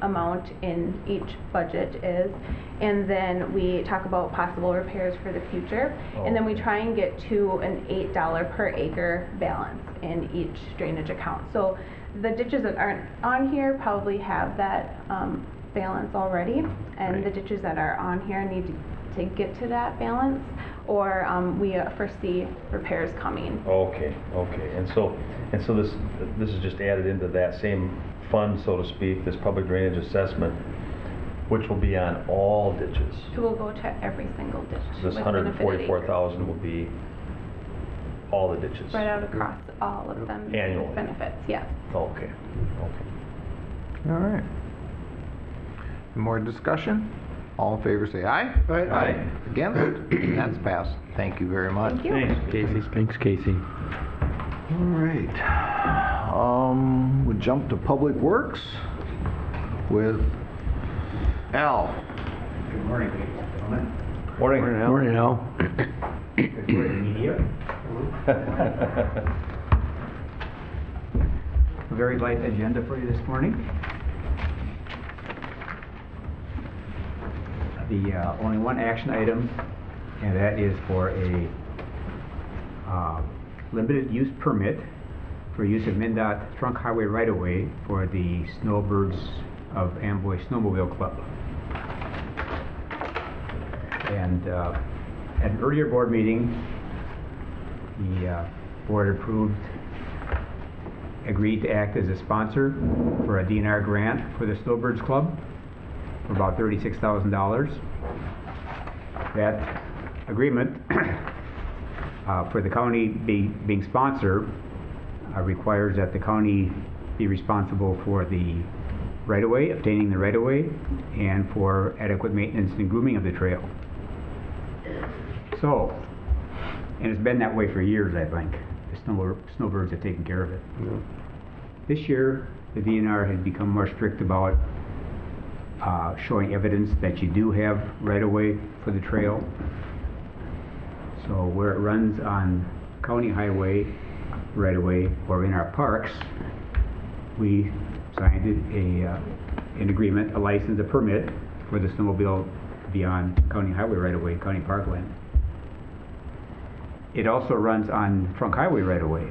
amount in each budget is, and then we talk about possible repairs for the future. And then we try and get to an $8 per acre balance in each drainage account. So the ditches that aren't on here probably have that balance already, and the ditches that are on here need to get to that balance, or we foresee repairs coming. Okay, and so this is just added into that same fund, so to speak, this public drainage assessment, which will be on all ditches. It will go to every single ditch. This with benefited acres. 144,000 will be all the ditches. Spread out across all of them. Annually. With benefits, yes. Okay. All right. More discussion? All in favor say aye. Aye. Against? That's passed. Thank you very much. Thank you. Thanks, Casey. Thanks, Casey. All right. We jump to Public Works with Al. Good morning, ladies and gentlemen. Morning. Morning, Al. Good morning, media. A very light agenda for you this morning. The only one action item and that is for a limited use permit for use of MnDOT trunk highway right-of-way for the Snowbirds of Amboy Snowmobile Club. And at an earlier board meeting, the board agreed to act as a sponsor for a DNR grant for the Snowbirds Club for about $36,000. That agreement for the county being sponsor requires that the county be responsible for the right-of-way, obtaining the right-of-way, and for adequate maintenance and grooming of the trail. So, and it's been that way for years, I think. The snowbirds have taken care of it. This year, the DNR has become more strict about showing evidence that you do have right-of-way for the trail. So where it runs on county highway right-of-way or in our parks, we signed an agreement, a license, a permit for the snowmobile beyond county highway right-of-way, county parkland. It also runs on trunk highway right-of-way.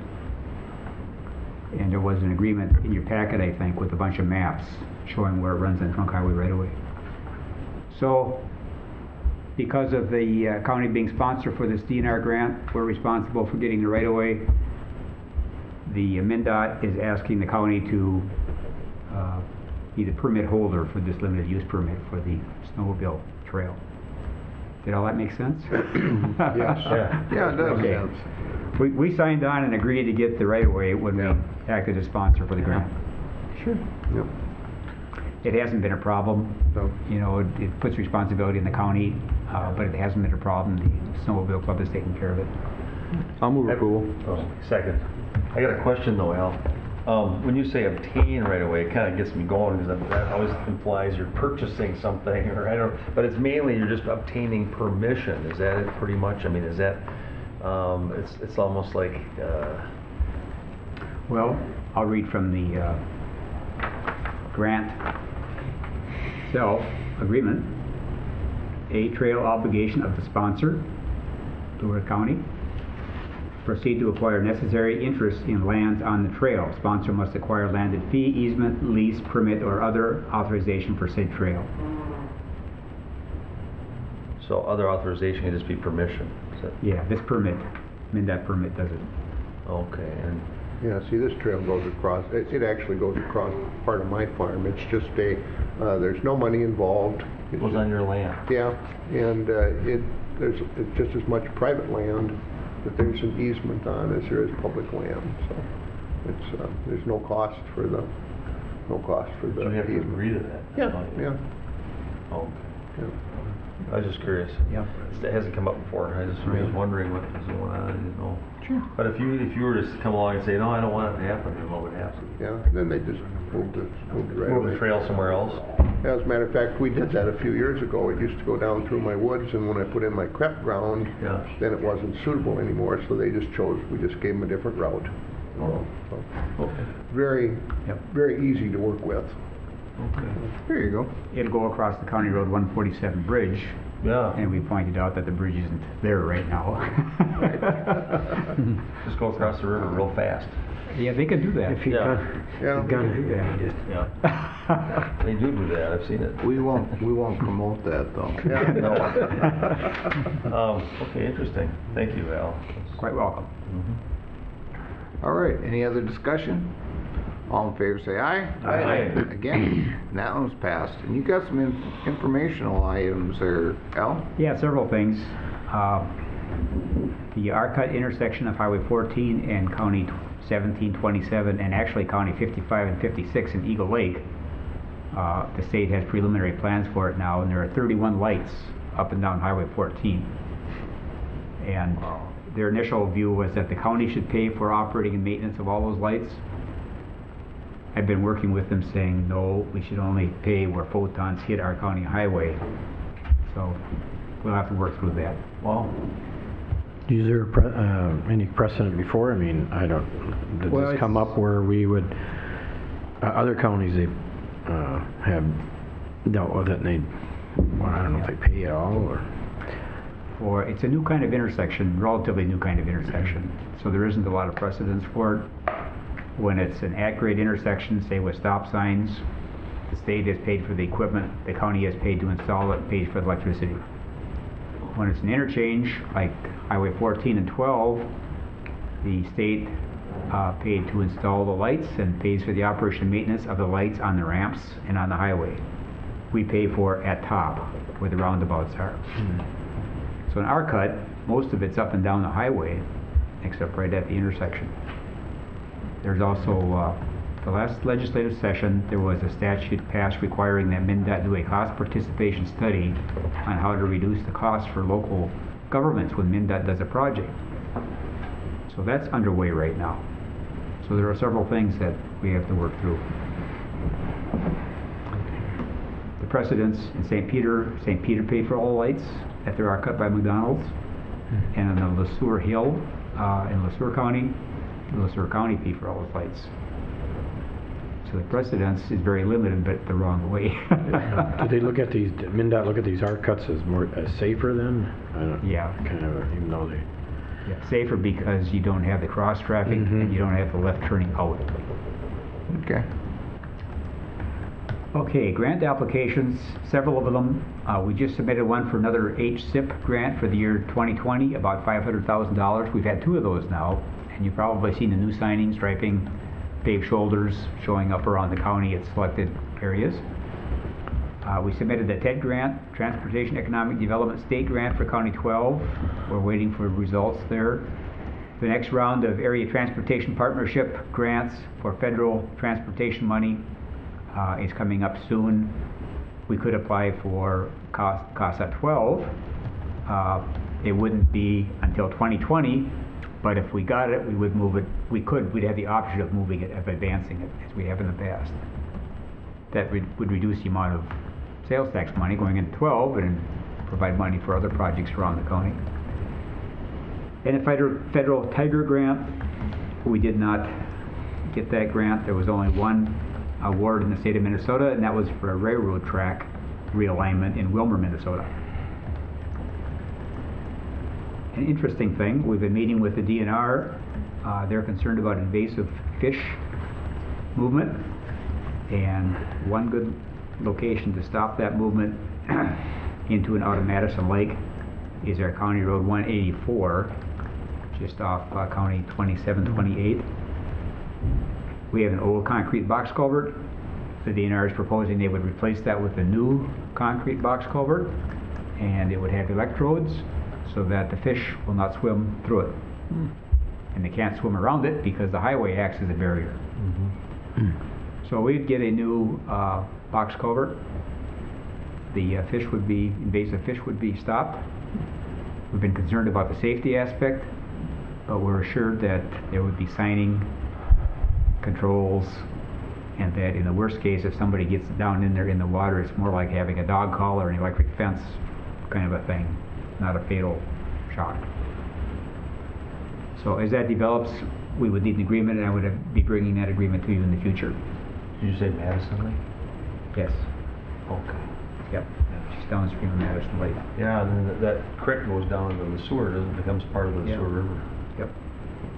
And there was an agreement in your packet, I think, with a bunch of maps showing where it runs on trunk highway right-of-way. So, because of the county being sponsor for this DNR grant, we're responsible for getting the right-of-way. The MnDOT is asking the county to be the permit holder for this limited use permit for the snowmobile trail. Did all that make sense? Yes. Yeah, it does. Okay. We signed on and agreed to get the right-of-way when we acted as sponsor for the grant. Sure. Yep. It hasn't been a problem. No. You know, it puts responsibility in the county, but it hasn't been a problem. The snowmobile club has taken care of it. I'll move approval. Oh, second. I got a question though, Al. When you say obtain right away, it kind of gets me going because that always implies you're purchasing something, or I don't. But it's mainly you're just obtaining permission. Is that it? Pretty much. I mean, is that? It's almost like. Well, I'll read from the grant itself agreement. A trail obligation of the sponsor, Door County. Proceed to acquire necessary interest in lands on the trail. Sponsor must acquire landed fee, easement, lease, permit, or other authorization for said trail. So other authorization can just be permission. Is that? Yeah, this permit, that permit does it. Okay. And Yeah, see, this trail goes across, it actually goes across part of my farm. It's just there's no money involved. it goes on your land. Yeah, and it's just as much private land that there's an easement on as there is public land. So it's there's no cost for the So you have to easement. agree to that. Yeah, don't you? yeah. Okay. Yeah. I was just curious. Yeah. It hasn't come up before. I was wondering what was going on. I didn't know. Sure. But if you were to come along and say, no, I don't want it to happen, then what would happen? Yeah, then they just moved it right Move away. the trail somewhere else? As a matter of fact, we did that a few years ago. It used to go down through my woods, and when I put in my prep ground, Yeah. then it wasn't suitable anymore, so we just gave them a different route. Oh. So, Okay. very, Yep. very easy to work with. Okay. There you go. It'll go across the County Road 147 bridge, Yeah. and we pointed out that the bridge isn't there right now. Just go across the river real fast. Yeah, they could do that. If you Yeah. Yeah. gonna do that, just Yeah. They do that. I've seen it. We won't promote that though. No. Okay, interesting. Thank you, Al. Quite welcome. All right, any other discussion? All in favor say aye. Aye. Again, and that one's passed. And you got some informational items there, Al? Yeah, several things. The R-Cut intersection of Highway 14 and County 17, 27, and actually County 55 and 56 in Eagle Lake. The state has preliminary plans for it now, and there are 31 lights up and down Highway 14. And their initial view was that the county should pay for operating and maintenance of all those lights. I've been working with them saying, no, we should only pay where photons hit our county highway. So we'll have to work through that. Well, Is there any precedent before? I mean, did Well, this come up where we would, other counties, they have dealt with it and they, well, I don't know if they pay at all or, it's a new kind of intersection, relatively new kind of intersection. So there isn't a lot of precedence for it. When it's an at-grade intersection, say with stop signs, the state has paid for the equipment, the county has paid to install it, pays for the electricity. When it's an interchange, like Highway 14 and 12, the state paid to install the lights and pays for the operation and maintenance of the lights on the ramps and on the highway. We pay for at top, where the roundabouts are. So in our cut, most of it's up and down the highway, except right at the intersection. There's also, the last legislative session, there was a statute passed requiring that MnDOT do a cost participation study on how to reduce the cost for local governments when MnDOT does a project. So that's underway right now. So there are several things that we have to work through. The precedents in St. Peter paid for all the lights that there are cut by McDonald's. And in the LeSueur Hill, in LeSueur County paid for all those lights. So the precedence is very limited, but the wrong way. Do they look at these, did MnDOT look at these arc cuts as more, as safer then? I don't, Yeah. kind of, even though they, Yeah, safer because you don't have the cross traffic and you don't have the left turning out. Okay. Okay, grant applications, several of them. We just submitted one for another HSIP grant for the year 2020, about $500,000. We've had 2 of those now, and you've probably seen the new signing, striping, paved shoulders showing up around the county at selected areas. We submitted the TED grant, Transportation Economic Development State Grant for County 12. We're waiting for results there. The next round of Area Transportation Partnership grants for federal transportation money is coming up soon. We could apply for CASA 12. It wouldn't be until 2020, but if we got it, we would move it. We'd have the option of moving it, of advancing it, as we have in the past. That would reduce the amount of sales tax money going into 12 and provide money for other projects around the county. And a federal Tiger grant, we did not get that grant. There was only one award in the state of Minnesota, and that was for a railroad track realignment in Wilmer, Minnesota. An interesting thing, we've been meeting with the DNR. They're concerned about invasive fish movement, and one good location to stop that movement into and out of Madison Lake is our County Road 184, just off County 2728. We have an old concrete box culvert. The DNR is proposing they would replace that with a new concrete box culvert, and it would have electrodes so that the fish will not swim through it. And they can't swim around it because the highway acts as a barrier. So we'd get a new box culvert. The invasive fish would be stopped. We've been concerned about the safety aspect, but we're assured that there would be signing, controls, and that in the worst case, if somebody gets down in there in the water, it's more like having a dog collar or an electric fence kind of a thing, not a fatal shock. So as that develops, we would need an agreement, and I would be bringing that agreement to you in the future. Did you say Madison Lake? Yes. Okay. Yep. Just downstream of Madison Lake. Yeah, and then that creek goes down into the sewer, doesn't it? Becomes part of the Yeah. sewer river. Yep.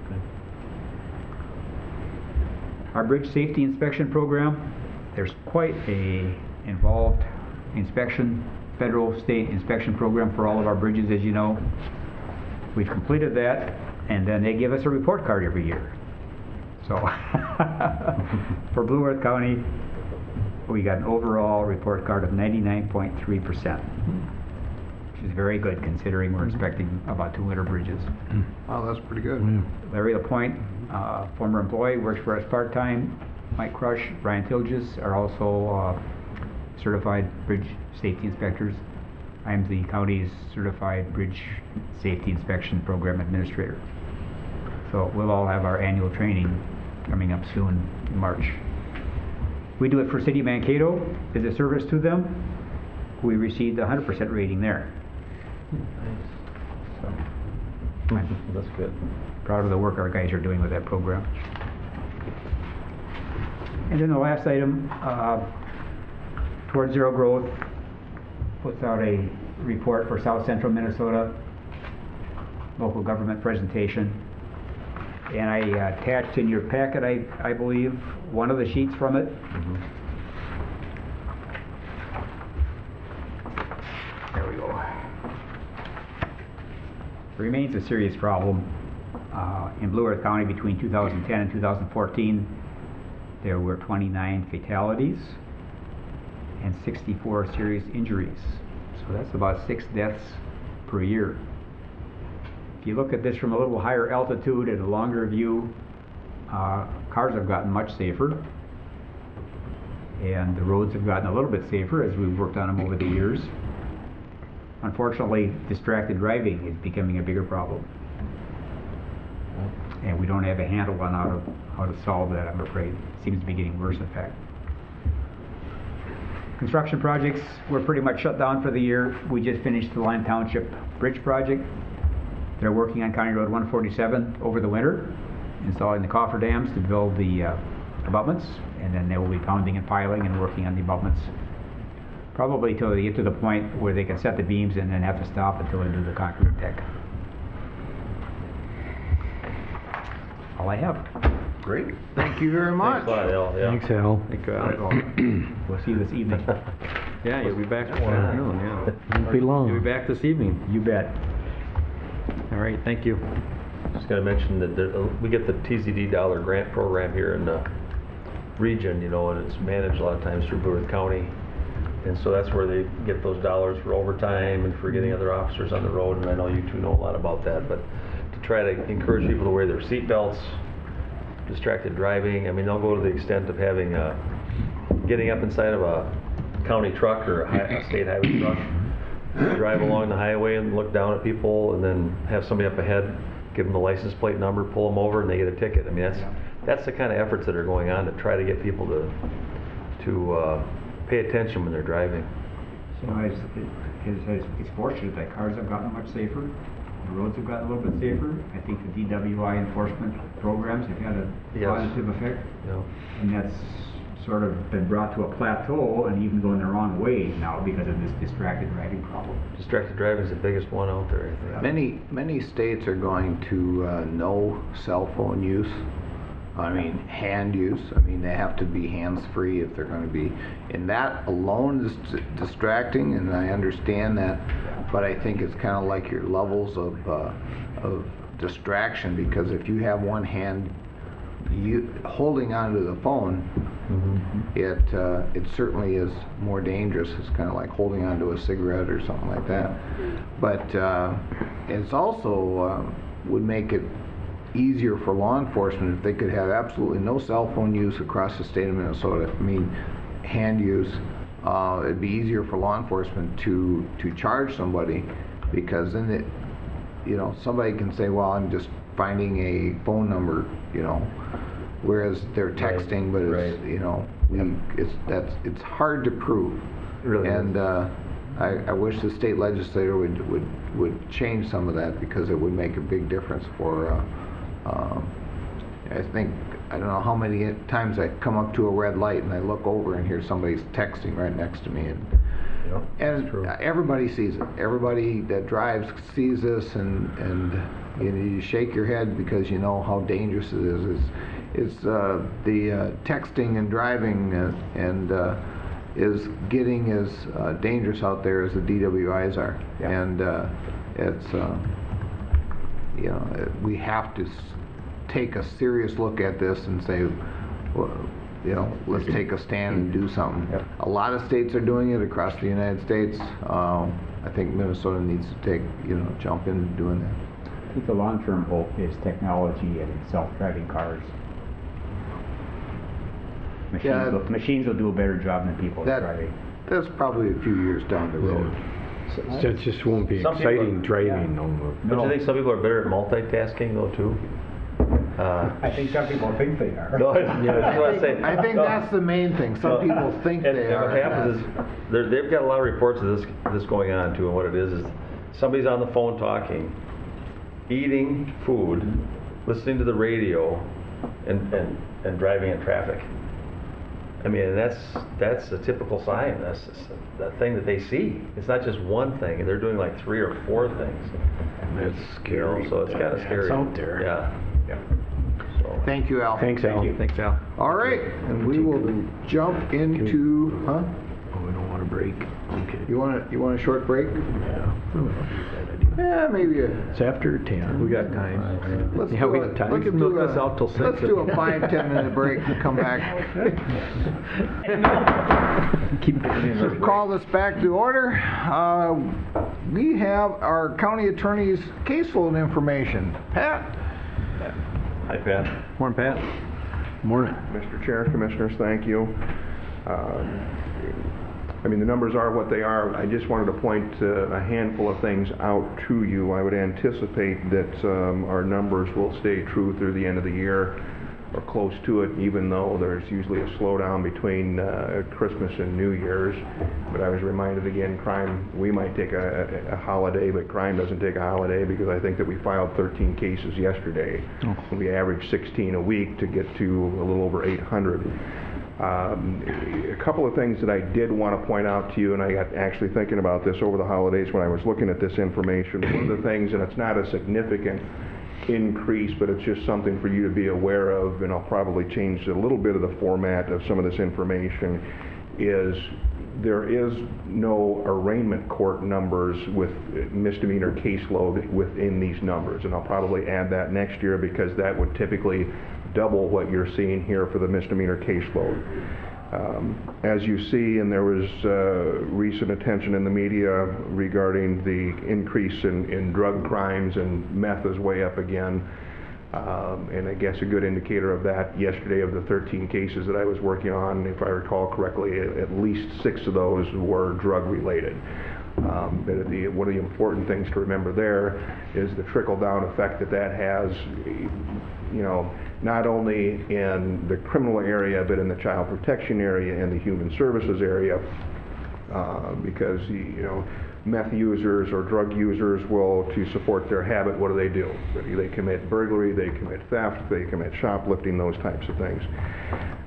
Okay. Our bridge safety inspection program, there's quite a involved inspection, federal, state inspection program for all of our bridges, as you know. We've completed that, and then they give us a report card every year. So for Blue Earth County, we got an overall report card of 99.3%, which is very good considering we're inspecting about 200 bridges. Oh, that's pretty good. Larry Lapointe, former employee, works for us part-time. Mike Crush, Brian Tilges are also certified bridge safety inspectors. I am the county's certified bridge safety inspection program administrator. So we'll all have our annual training coming up soon in March. We do it for City of Mankato as a service to them. We received a 100% rating there. So That's good. proud of the work our guys are doing with that program. And then the last item, Towards Zero Growth puts out a report for South Central Minnesota, local government presentation. And I attached in your packet, I believe, one of the sheets from it. There we go. Remains a serious problem. In Blue Earth County between 2010 and 2014, there were 29 fatalities and 64 serious injuries. So that's about 6 deaths per year. If you look at this from a little higher altitude and a longer view, cars have gotten much safer, and the roads have gotten a little bit safer as we've worked on them over the years. Unfortunately, distracted driving is becoming a bigger problem, and we don't have a handle on how to solve that, I'm afraid. It seems to be getting worse, in fact. Construction projects were pretty much shut down for the year. We just finished the Lime Township Bridge project. They're working on County Road 147 over the winter, installing the cofferdams to build the abutments, and then they will be pounding and piling and working on the abutments probably till they get to the point where they can set the beams and then have to stop until they do the concrete deck. All I have. Great. Thank you very much. Thanks a lot, Al. Yeah. Thanks, Al. Thank you, Al. We'll see you this evening. Yeah, you'll be back this afternoon, yeah. Won't be long. You'll be back this evening. You bet. All right, thank you. Just gotta mention that we get the TZD dollar grant program here in the region, you know, and it's managed a lot of times through Blue Earth County. And so that's where they get those dollars for overtime and for getting other officers on the road, and I know you two know a lot about that, but to try to encourage people to wear their seat belts, distracted driving, I mean, they'll go to the extent of having getting up inside of a county truck or a state highway truck, drive along the highway and look down at people, and then have somebody up ahead give them the license plate number, pull them over, and they get a ticket. I mean, that's the kind of efforts that are going on to try to get people to pay attention when they're driving. So it's fortunate that cars have gotten much safer, the roads have gotten a little bit safer. I think the DWI enforcement programs have had a positive effect. Yeah. And that's sort of been brought to a plateau and even going the wrong way now because of this distracted driving problem. Distracted driving is the biggest one out there, I think. Many states are going to no cell phone use. I mean, hand use. I mean, they have to be hands-free if they're going to be. And that alone is distracting, and I understand that. But I think it's kind of like your levels of distraction, because if you have one hand holding onto the phone, it certainly is more dangerous. It's kind of like holding onto a cigarette or something like that. But it's also would make it easier for law enforcement if they could have absolutely no cell phone use across the state of Minnesota. I mean, hand use. It'd be easier for law enforcement to charge somebody, because then somebody can say, well, I'm just finding a phone number, whereas they're texting, but it's it's hard to prove. It really and is. I wish the state legislature would change some of that, because it would make a big difference for I don't know how many times I come up to a red light and I look over and hear somebody's texting right next to me, and everybody sees it. Everybody that drives sees this, and you shake your head because you know how dangerous it is. It's the texting and driving is getting as dangerous out there as the DWIs are, and it's we have to take a serious look at this and say, well, let's take a stand and do something. A lot of states are doing it across the United States. I think Minnesota needs to jump in doing that. I think the long-term hope is technology and self-driving cars. Machines will do a better job than people driving. That's probably a few years down the road. That just won't be exciting driving no more. Don't you think some people are better at multitasking though too? I think some people think they are. No, I think that's the main thing. Some people think they are. What happens is they've got a lot of reports of this going on too, and what it is somebody's on the phone talking, eating food, listening to the radio, and driving in traffic. I mean, that's a typical sign. That's the thing that they see. It's not just one thing. They're doing like 3 or 4 things. That's scary. So it's kind of scary. It's out there. Yeah. So. Thank you, Al. Thanks, Al. Thanks, Al. All right, and we will jump into, huh? Oh, we don't want to break. Okay. You want a short break? Yeah. Yeah, maybe It's after 10. We got time. let's Yeah, do we a- have time. let's You can do milk us a- out till 6. Let's do a 5-10 minute break and come back. Keep Call this back to order. We have our county attorney's caseload information. Pat? Hi, Pat. Morning, Pat. Morning. Mr. Chair, Commissioners, thank you. I mean, the numbers are what they are. I just wanted to point a handful of things out to you. I would anticipate that our numbers will stay true through the end of the year or close to it, even though there's usually a slowdown between Christmas and New Year's. But I was reminded again, crime, we might take a holiday, but crime doesn't take a holiday, because I think that we filed 13 cases yesterday. We averaged 16 a week to get to a little over 800. A couple of things that I did want to point out to you, and I got actually thinking about this over the holidays when I was looking at this information. One of the things, and it's not a significant increase, but it's just something for you to be aware of, and I'll probably change a little bit of the format of some of this information, is there is no arraignment court numbers with misdemeanor caseload within these numbers, and I'll probably add that next year, because that would typically double what you're seeing here for the misdemeanor caseload. As you see, and there was recent attention in the media regarding the increase in drug crimes, and meth is way up again. And I guess a good indicator of that, yesterday, of the 13 cases that I was working on, if I recall correctly, at least 6 of those were drug related. One of the important things to remember there is the trickle-down effect that has, you know, not only in the criminal area, but in the child protection area and the human services area, because, you know, meth users or drug users will, to support their habit, what do? They commit burglary, they commit theft, they commit shoplifting, those types of things.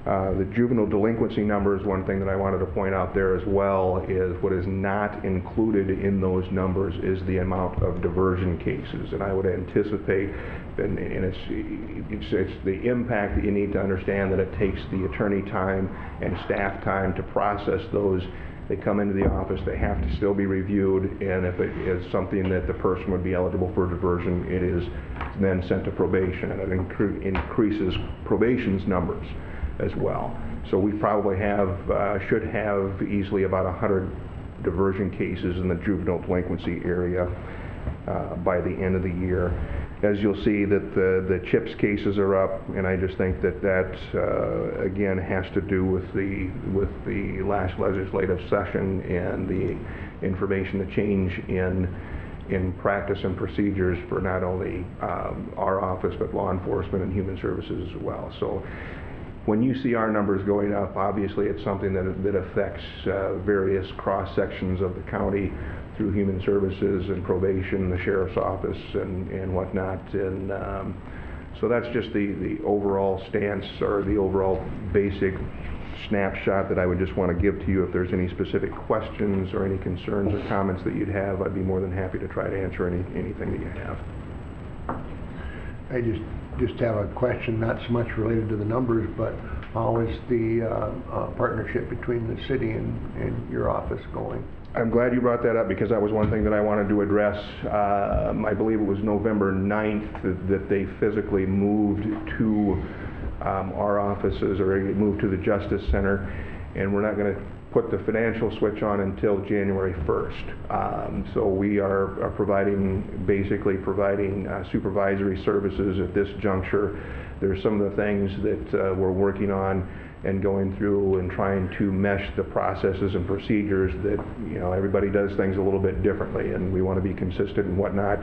The juvenile delinquency numbers, one thing that I wanted to point out there as well, is what is not included in those numbers is the amount of diversion cases. And I would anticipate, and it's the impact that you need to understand, that it takes the attorney time and staff time to process those. They come into the office, they have to still be reviewed, and if it is something that the person would be eligible for diversion, it is then sent to probation, and it increases probation's numbers as well. So we probably should have easily about 100 diversion cases in the juvenile delinquency area by the end of the year. As you'll see, that the CHIPS cases are up, and I just think that again has to do with the last legislative session and the information, the change in practice and procedures for not only our office, but law enforcement and human services as well. So when you see our numbers going up, obviously it's something that affects various cross sections of the county through human services and probation, the sheriff's office, and whatnot. And so that's just the overall stance, or the overall basic snapshot that I would just want to give to you. If there's any specific questions or any concerns or comments that you'd have, I'd be more than happy to try to answer anything that you have. I just have a question, not so much related to the numbers, but how is the partnership between the city and your office going? I'm glad you brought that up, because that was one thing that I wanted to address. I believe it was November 9th that they physically moved to our offices, or moved to the Justice Center, and we're not going to put the financial switch on until January 1st. So we are basically providing supervisory services at this juncture. There's some of the things that we're working on and going through and trying to mesh the processes and procedures that, you know, everybody does things a little bit differently, and we want to be consistent and whatnot.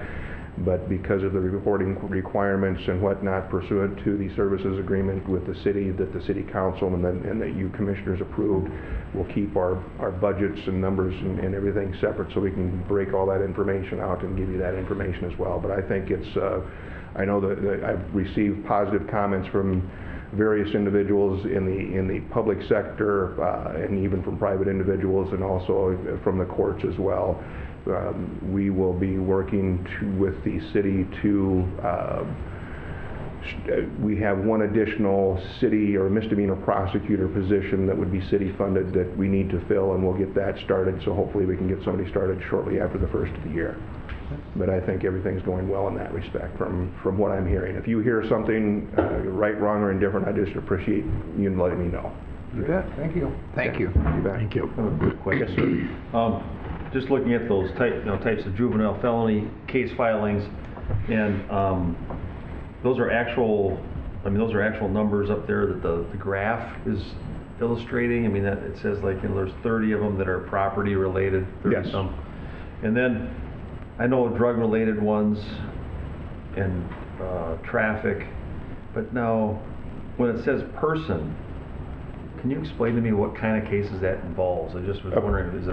But because of the reporting requirements and whatnot pursuant to the services agreement with the city, that the city council and that you commissioners approved, we'll keep our budgets and numbers and everything separate, so we can break all that information out and give you that information as well. But I think it's, I know that I've received positive comments from various individuals in the public sector, and even from private individuals, and also from the courts as well. We will be working with the city to we have one additional city or misdemeanor prosecutor position that would be city funded that we need to fill, and we'll get that started, so hopefully we can get somebody started shortly after the first of the year. But I think everything's going well in that respect from what I'm hearing. If you hear something right, wrong, or indifferent, I just appreciate you letting me know. You bet. Thank you. Thank you. You bet. Thank you. Quick question. Just looking at those types of juvenile felony case filings, and those are actual numbers up there that the graph is illustrating. I mean, that it says like, there's 30 of them that are property related, 30 Yes. some. And then I know drug-related ones and traffic, but now when it says person, can you explain to me what kind of cases that involves? I just was wondering, is it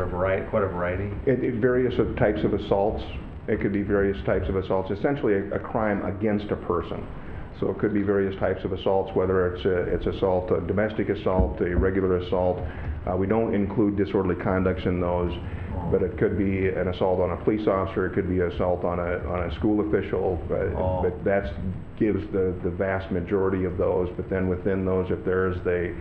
quite a variety? Various types of assaults. It could be various types of assaults. Essentially a crime against a person. So it could be various types of assaults, whether it's assault, a domestic assault, a regular assault. We don't include disorderly conducts in those, but it could be an assault on a police officer, it could be assault on a school official, but that gives the vast majority of those. But then within those, if there's a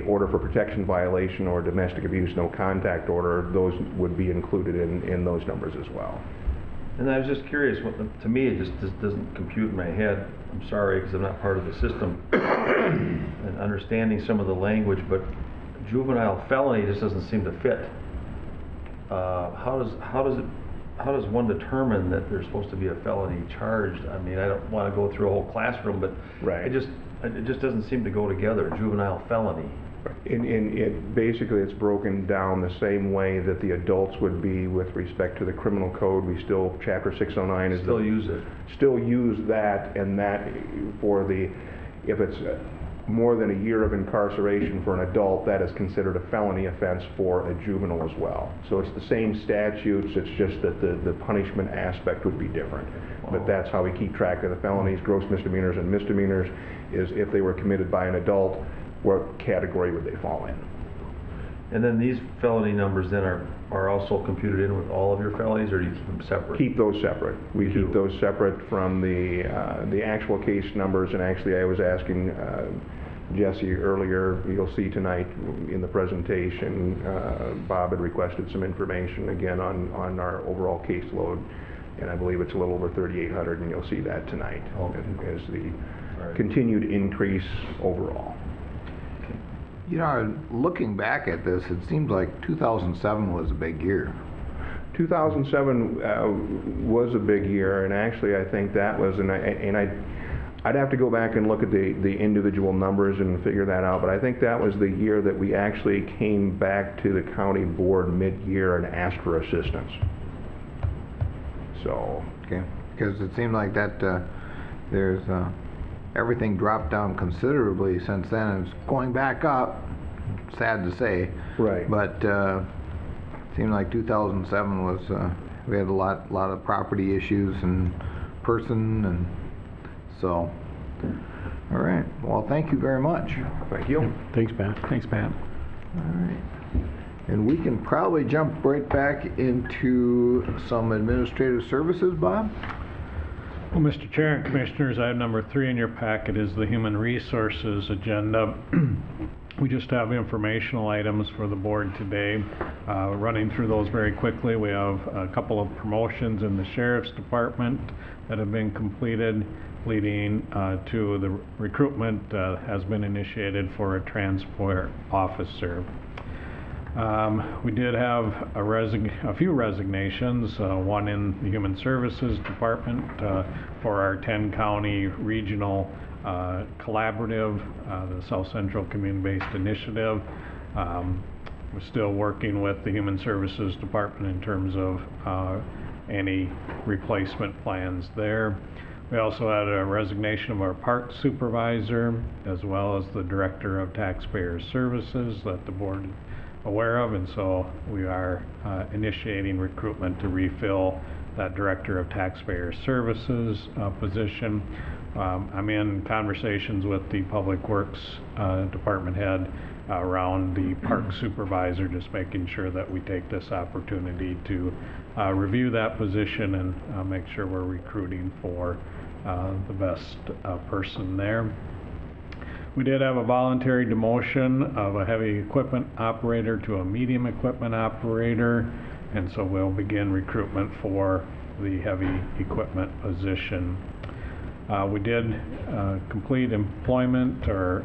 order for protection violation or domestic abuse no contact order, those would be included in those numbers as well. And I was just curious, to me it just doesn't compute in my head. I'm sorry, because I'm not part of the system and understanding some of the language, but juvenile felony just doesn't seem to fit. How does one determine that there's supposed to be a felony charged? I mean, I don't want to go through a whole classroom, but right. it just doesn't seem to go together, juvenile felony. Basically, it's broken down the same way that the adults would be with respect to the criminal code. We still, Chapter 609 is still use it. Still use that, and that for if it's more than a year of incarceration for an adult, that is considered a felony offense for a juvenile as well. So it's the same statutes, it's just that the punishment aspect would be different. But that's how we keep track of the felonies, gross misdemeanors and misdemeanors, is if they were committed by an adult, what category would they fall in? And then these felony numbers then are also computed in with all of your felonies, or do you keep them separate? Keep those separate. We keep those separate from the actual case numbers, and actually I was asking Jesse earlier, you'll see tonight in the presentation, Bob had requested some information again on our overall caseload, and I believe it's a little over 3,800, and you'll see that tonight as the continued increase overall. You know, looking back at this, it seems like 2007 was a big year. 2007 was a big year, and actually I think that was, I'd have to go back and look at the individual numbers and figure that out, but I think that was the year that we actually came back to the county board mid-year and asked for assistance. So. Okay, because it seemed like that there's everything dropped down considerably since then, and it's going back up, sad to say. Right. But it seemed like 2007 was, we had a lot of property issues and person, and so. All right, well, thank you very much. Thank you. Thanks, Pat. Thanks, Pat. All right. And we can probably jump right back into some administrative services, Bob? Well, Mr. Chair and Commissioners, item number 3 in your packet is the Human Resources agenda. We just have informational items for the board today. Running through those very quickly, we have a couple of promotions in the Sheriff's Department that have been completed, leading to the recruitment has been initiated for a transport officer. We did have a few resignations, one in the Human Services Department for our 10-county regional collaborative, the South Central Community-Based Initiative. We're still working with the Human Services Department in terms of any replacement plans there. We also had a resignation of our park supervisor, as well as the Director of Taxpayer Services that the board is aware of, and so we are initiating recruitment to refill that Director of Taxpayer Services position. I'm in conversations with the Public Works Department head around the park supervisor, just making sure that we take this opportunity to review that position and make sure we're recruiting for the best person there. We did have a voluntary demotion of a heavy equipment operator to a medium equipment operator, and so we'll begin recruitment for the heavy equipment position. We did complete employment or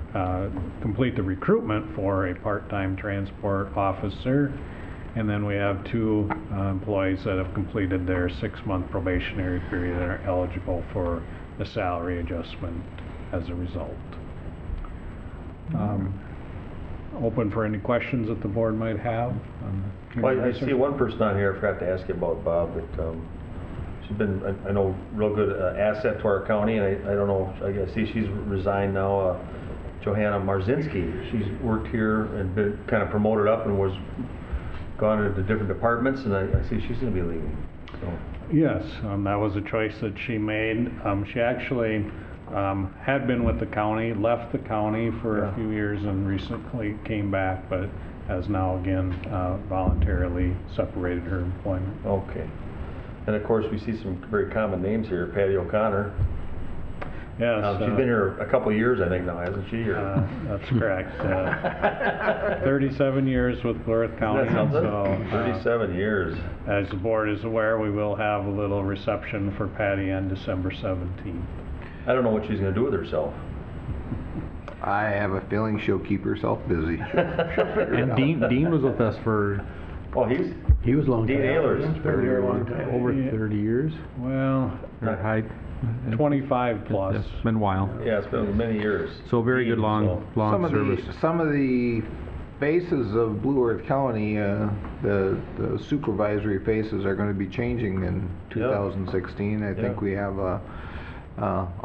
complete the recruitment for a part-time transport officer, and then we have 2 employees that have completed their 6-month probationary period and are eligible for a salary adjustment as a result. Open for any questions that the board might have. Well, I see one person on here I forgot to ask you about, Bob, but she's been, I know, real good asset to our county, and I don't know, I see she's resigned now, Johanna Marzinski. She's worked here and been kind of promoted up and was gone into different departments, and I see she's going to be leaving. So. Yes, that was a choice that she made. She actually had been with the county, left the county for a few years and recently came back, but has now again voluntarily separated her employment. Okay. And of course we see some very common names here. Patty O'Connor. Yes. She's been here a couple of years, I think now, hasn't she? Or? That's correct. 37 years with Blue Earth County. So, 37 years. As the board is aware, we will have a little reception for Patty on December 17th. I don't know what she's going to do with herself. I have a feeling she'll keep herself busy. And Dean was with us for... Oh, he was long Dean time. Ehlers. Very long time. over 30 years. Well, 25 plus. It's been a while. Yeah, it's been many years. So very good long service. Some of the faces of Blue Earth County, the supervisory faces are going to be changing in 2016. I think we have a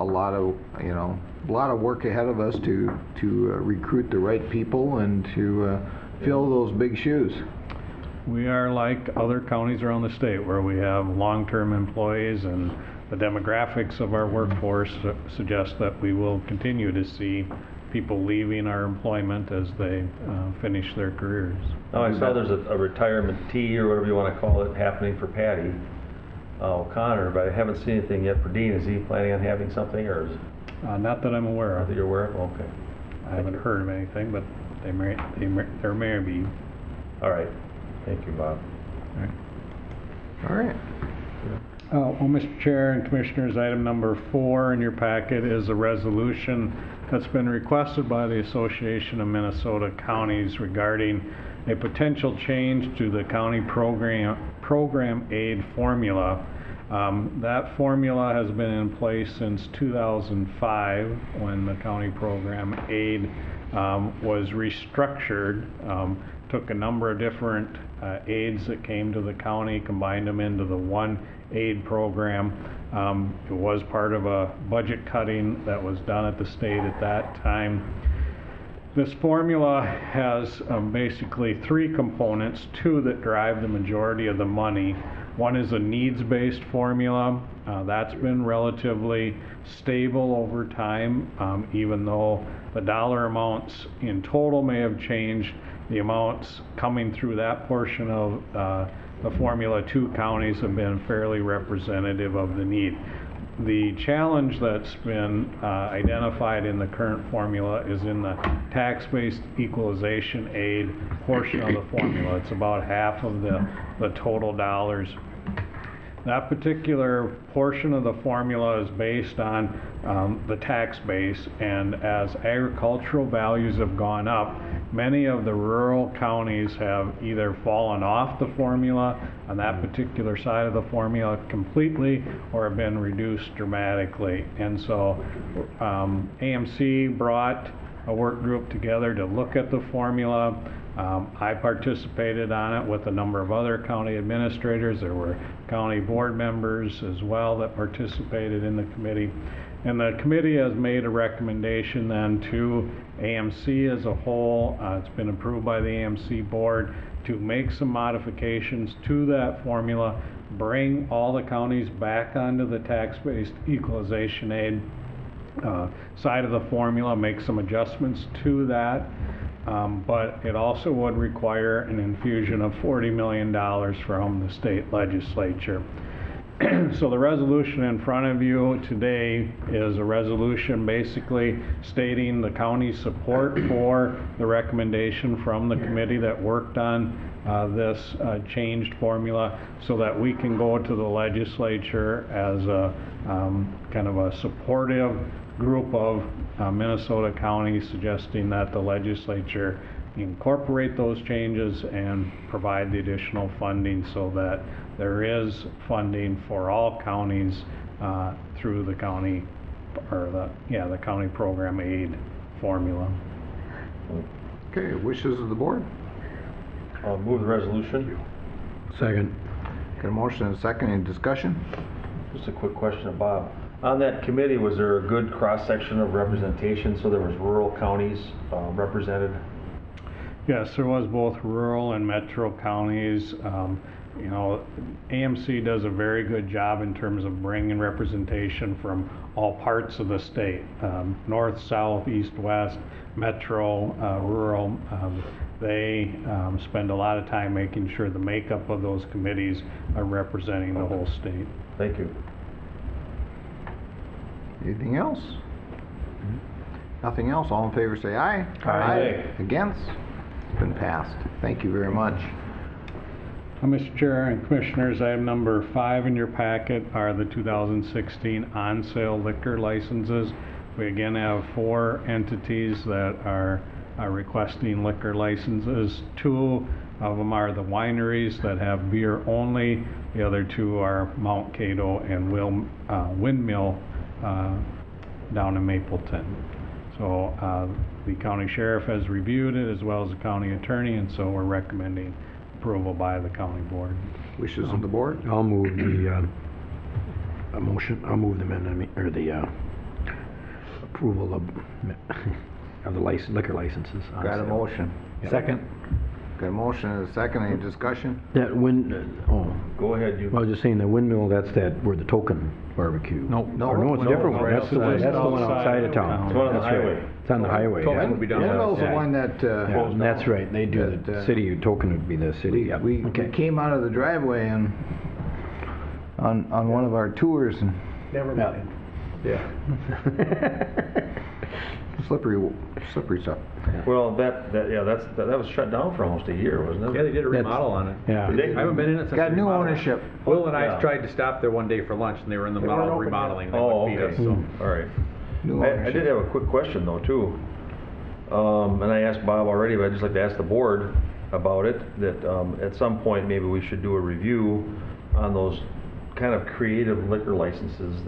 lot of work ahead of us to recruit the right people and to fill those big shoes. We are like other counties around the state where we have long-term employees, and the demographics of our workforce suggest that we will continue to see people leaving our employment as they finish their careers. Oh, I saw there's a retirement tea or whatever you want to call it happening for Patty O'Connor, but I haven't seen anything yet for Dean. Is he planning on having something, or is not that I'm aware of. that you're aware of? Okay. I haven't heard of anything, but there may be. All right. Thank you, Bob. All right. Well, Mr. Chair and Commissioners, item number 4 in your packet is a resolution that's been requested by the Association of Minnesota Counties regarding a potential change to the county program aid formula. That formula has been in place since 2005 when the county program aid was restructured. Took a number of different aids that came to the county, combined them into the one aid program. It was part of a budget cutting that was done at the state at that time. This formula has basically 3 components, 2 that drive the majority of the money. One is a needs-based formula. That's been relatively stable over time, even though the dollar amounts in total may have changed. The amounts coming through that portion of the Formula 2 counties have been fairly representative of the need. The challenge that's been identified in the current formula is in the tax-based equalization aid portion of the formula. It's about half of the total dollars. That particular portion of the formula is based on the tax base, and as agricultural values have gone up, many of the rural counties have either fallen off the formula on that particular side of the formula completely or have been reduced dramatically. And so AMC brought a work group together to look at the formula. I participated on it with a number of other county administrators. There were county board members as well that participated in the committee. And the committee has made a recommendation then to AMC as a whole. It's been approved by the AMC board to make some modifications to that formula bring all the counties back onto the tax-based equalization aid side of the formula, make some adjustments to that. But it also would require an infusion of $40 million from the state legislature. So the resolution in front of you today is a resolution basically stating the county's support for the recommendation from the committee that worked on this changed formula, so that we can go to the legislature as a kind of a supportive group of Minnesota counties, suggesting that the legislature incorporate those changes and provide the additional funding, so that there is funding for all counties through the county, or the county program aid formula. Okay, wishes of the board? I'll move the resolution. Second. Got a motion and a second, any discussion? Just a quick question of Bob. On that committee, was there a good cross-section of representation, so there was rural counties represented? Yes, there was both rural and metro counties. You know, AMC does a very good job in terms of bringing representation from all parts of the state, north, south, east, west, metro, rural. They spend a lot of time making sure the makeup of those committees are representing the whole state. Thank you. Anything else? Nothing else, all in favor say aye. Aye. Against? It's been passed. Thank you very much. Mr. Chair and Commissioners, item number 5 in your packet are the 2016 on-sale liquor licenses. We again have 4 entities that are requesting liquor licenses. 2 of them are the wineries that have beer only. The other 2 are Mount Cato and Windmill down in Mapleton. So the county sheriff has reviewed it, as well as the county attorney, and so we're recommending approval by the county board. Wishes of the board? I'll move the motion. I'll move the amendment, or the approval of the liquor licenses. on Got a sale. motion. Yep. Second. Got a motion and a second, any discussion? That Go ahead, you. I was just saying the windmill, that's where the token barbecue. Nope. No, Or no, it's a different one. right That's the one, outside- that's the one outside of town. It's one on the That's right. highway. It's on the highway, yeah. Token would be down there. Windmill's the Yeah. one that, Yeah, that's right, they do that, the city, token would be the city, yeah. we Okay. came out of the driveway and on one of our tours, and Never Yeah. mind. Yeah. slippery stuff. Well, that was shut down for almost a year, wasn't it? Yeah, they did a That's- remodel on it. Yeah. Did they? I haven't been in it since. Got they new remodeled it. ownership. Will and I Yeah. tried to stop there one day for lunch, and they were in the They middle weren't of open yet. remodeling. They Oh, wouldn't feed okay. us, so. All right. New I ownership. did have a quick question though too. And I asked Bob already, but I'd just like to ask the board about it, that at some point maybe we should do a review on those kind of creative liquor licenses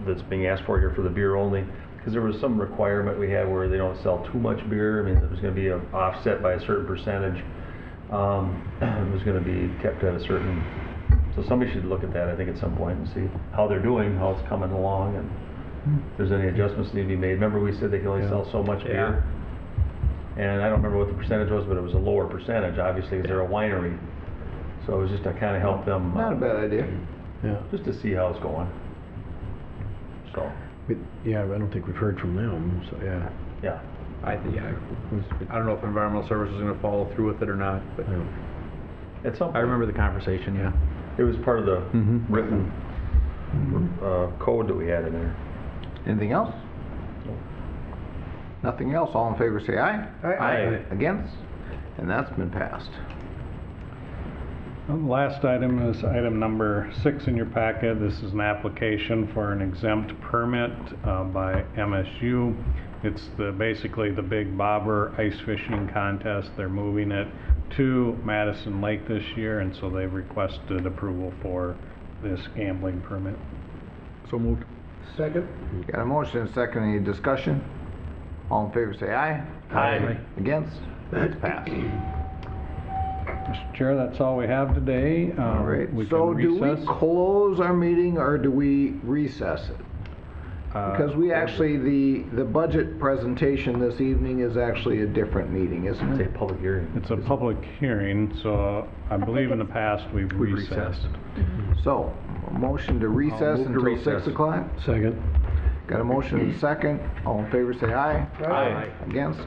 that's being asked for here for the beer only. Because there was some requirement we had where they don't sell too much beer. I mean, there was going to be an offset by a certain percentage. It was going to be kept at a certain, so somebody should look at that, I think, at some point and see how they're doing, how it's coming along, and if there's any adjustments that need to be made. Remember we said they can only sell so much beer? And I don't remember what the percentage was, but it was a lower percentage, obviously, because they're a winery. So it was just to kind of help them. Not a bad idea. Yeah. Just to see how it's going. So, Yeah, I don't think we've heard from them, so, yeah. yeah. I don't know if environmental services is gonna follow through with it or not, but At some point. I remember the conversation, yeah. It was part of the Mhm. written code that we had in there. Anything else? Nothing else, all in favor say aye. Aye. Against? And that's been passed. Well, the last item is item number 6 in your packet. This is an application for an exempt permit by MSU. It's basically the Big Bobber ice fishing contest. They're moving it to Madison Lake this year, and so they've requested approval for this gambling permit. So moved. Second? Got a motion and a second, any discussion? All in favor say aye. Aye. Against? That's passed. Mr. Chair, that's all we have today. All right, We so can do we recess. close our meeting or do we recess it? Because we actually, the budget presentation this evening is actually a different meeting, isn't It's it? a public hearing. It's a public hearing, so I believe in the past we've recessed. So, a motion to recess move to until recess. 6 o'clock? Second. Got a motion and a second. All in favor say aye. Aye. Against?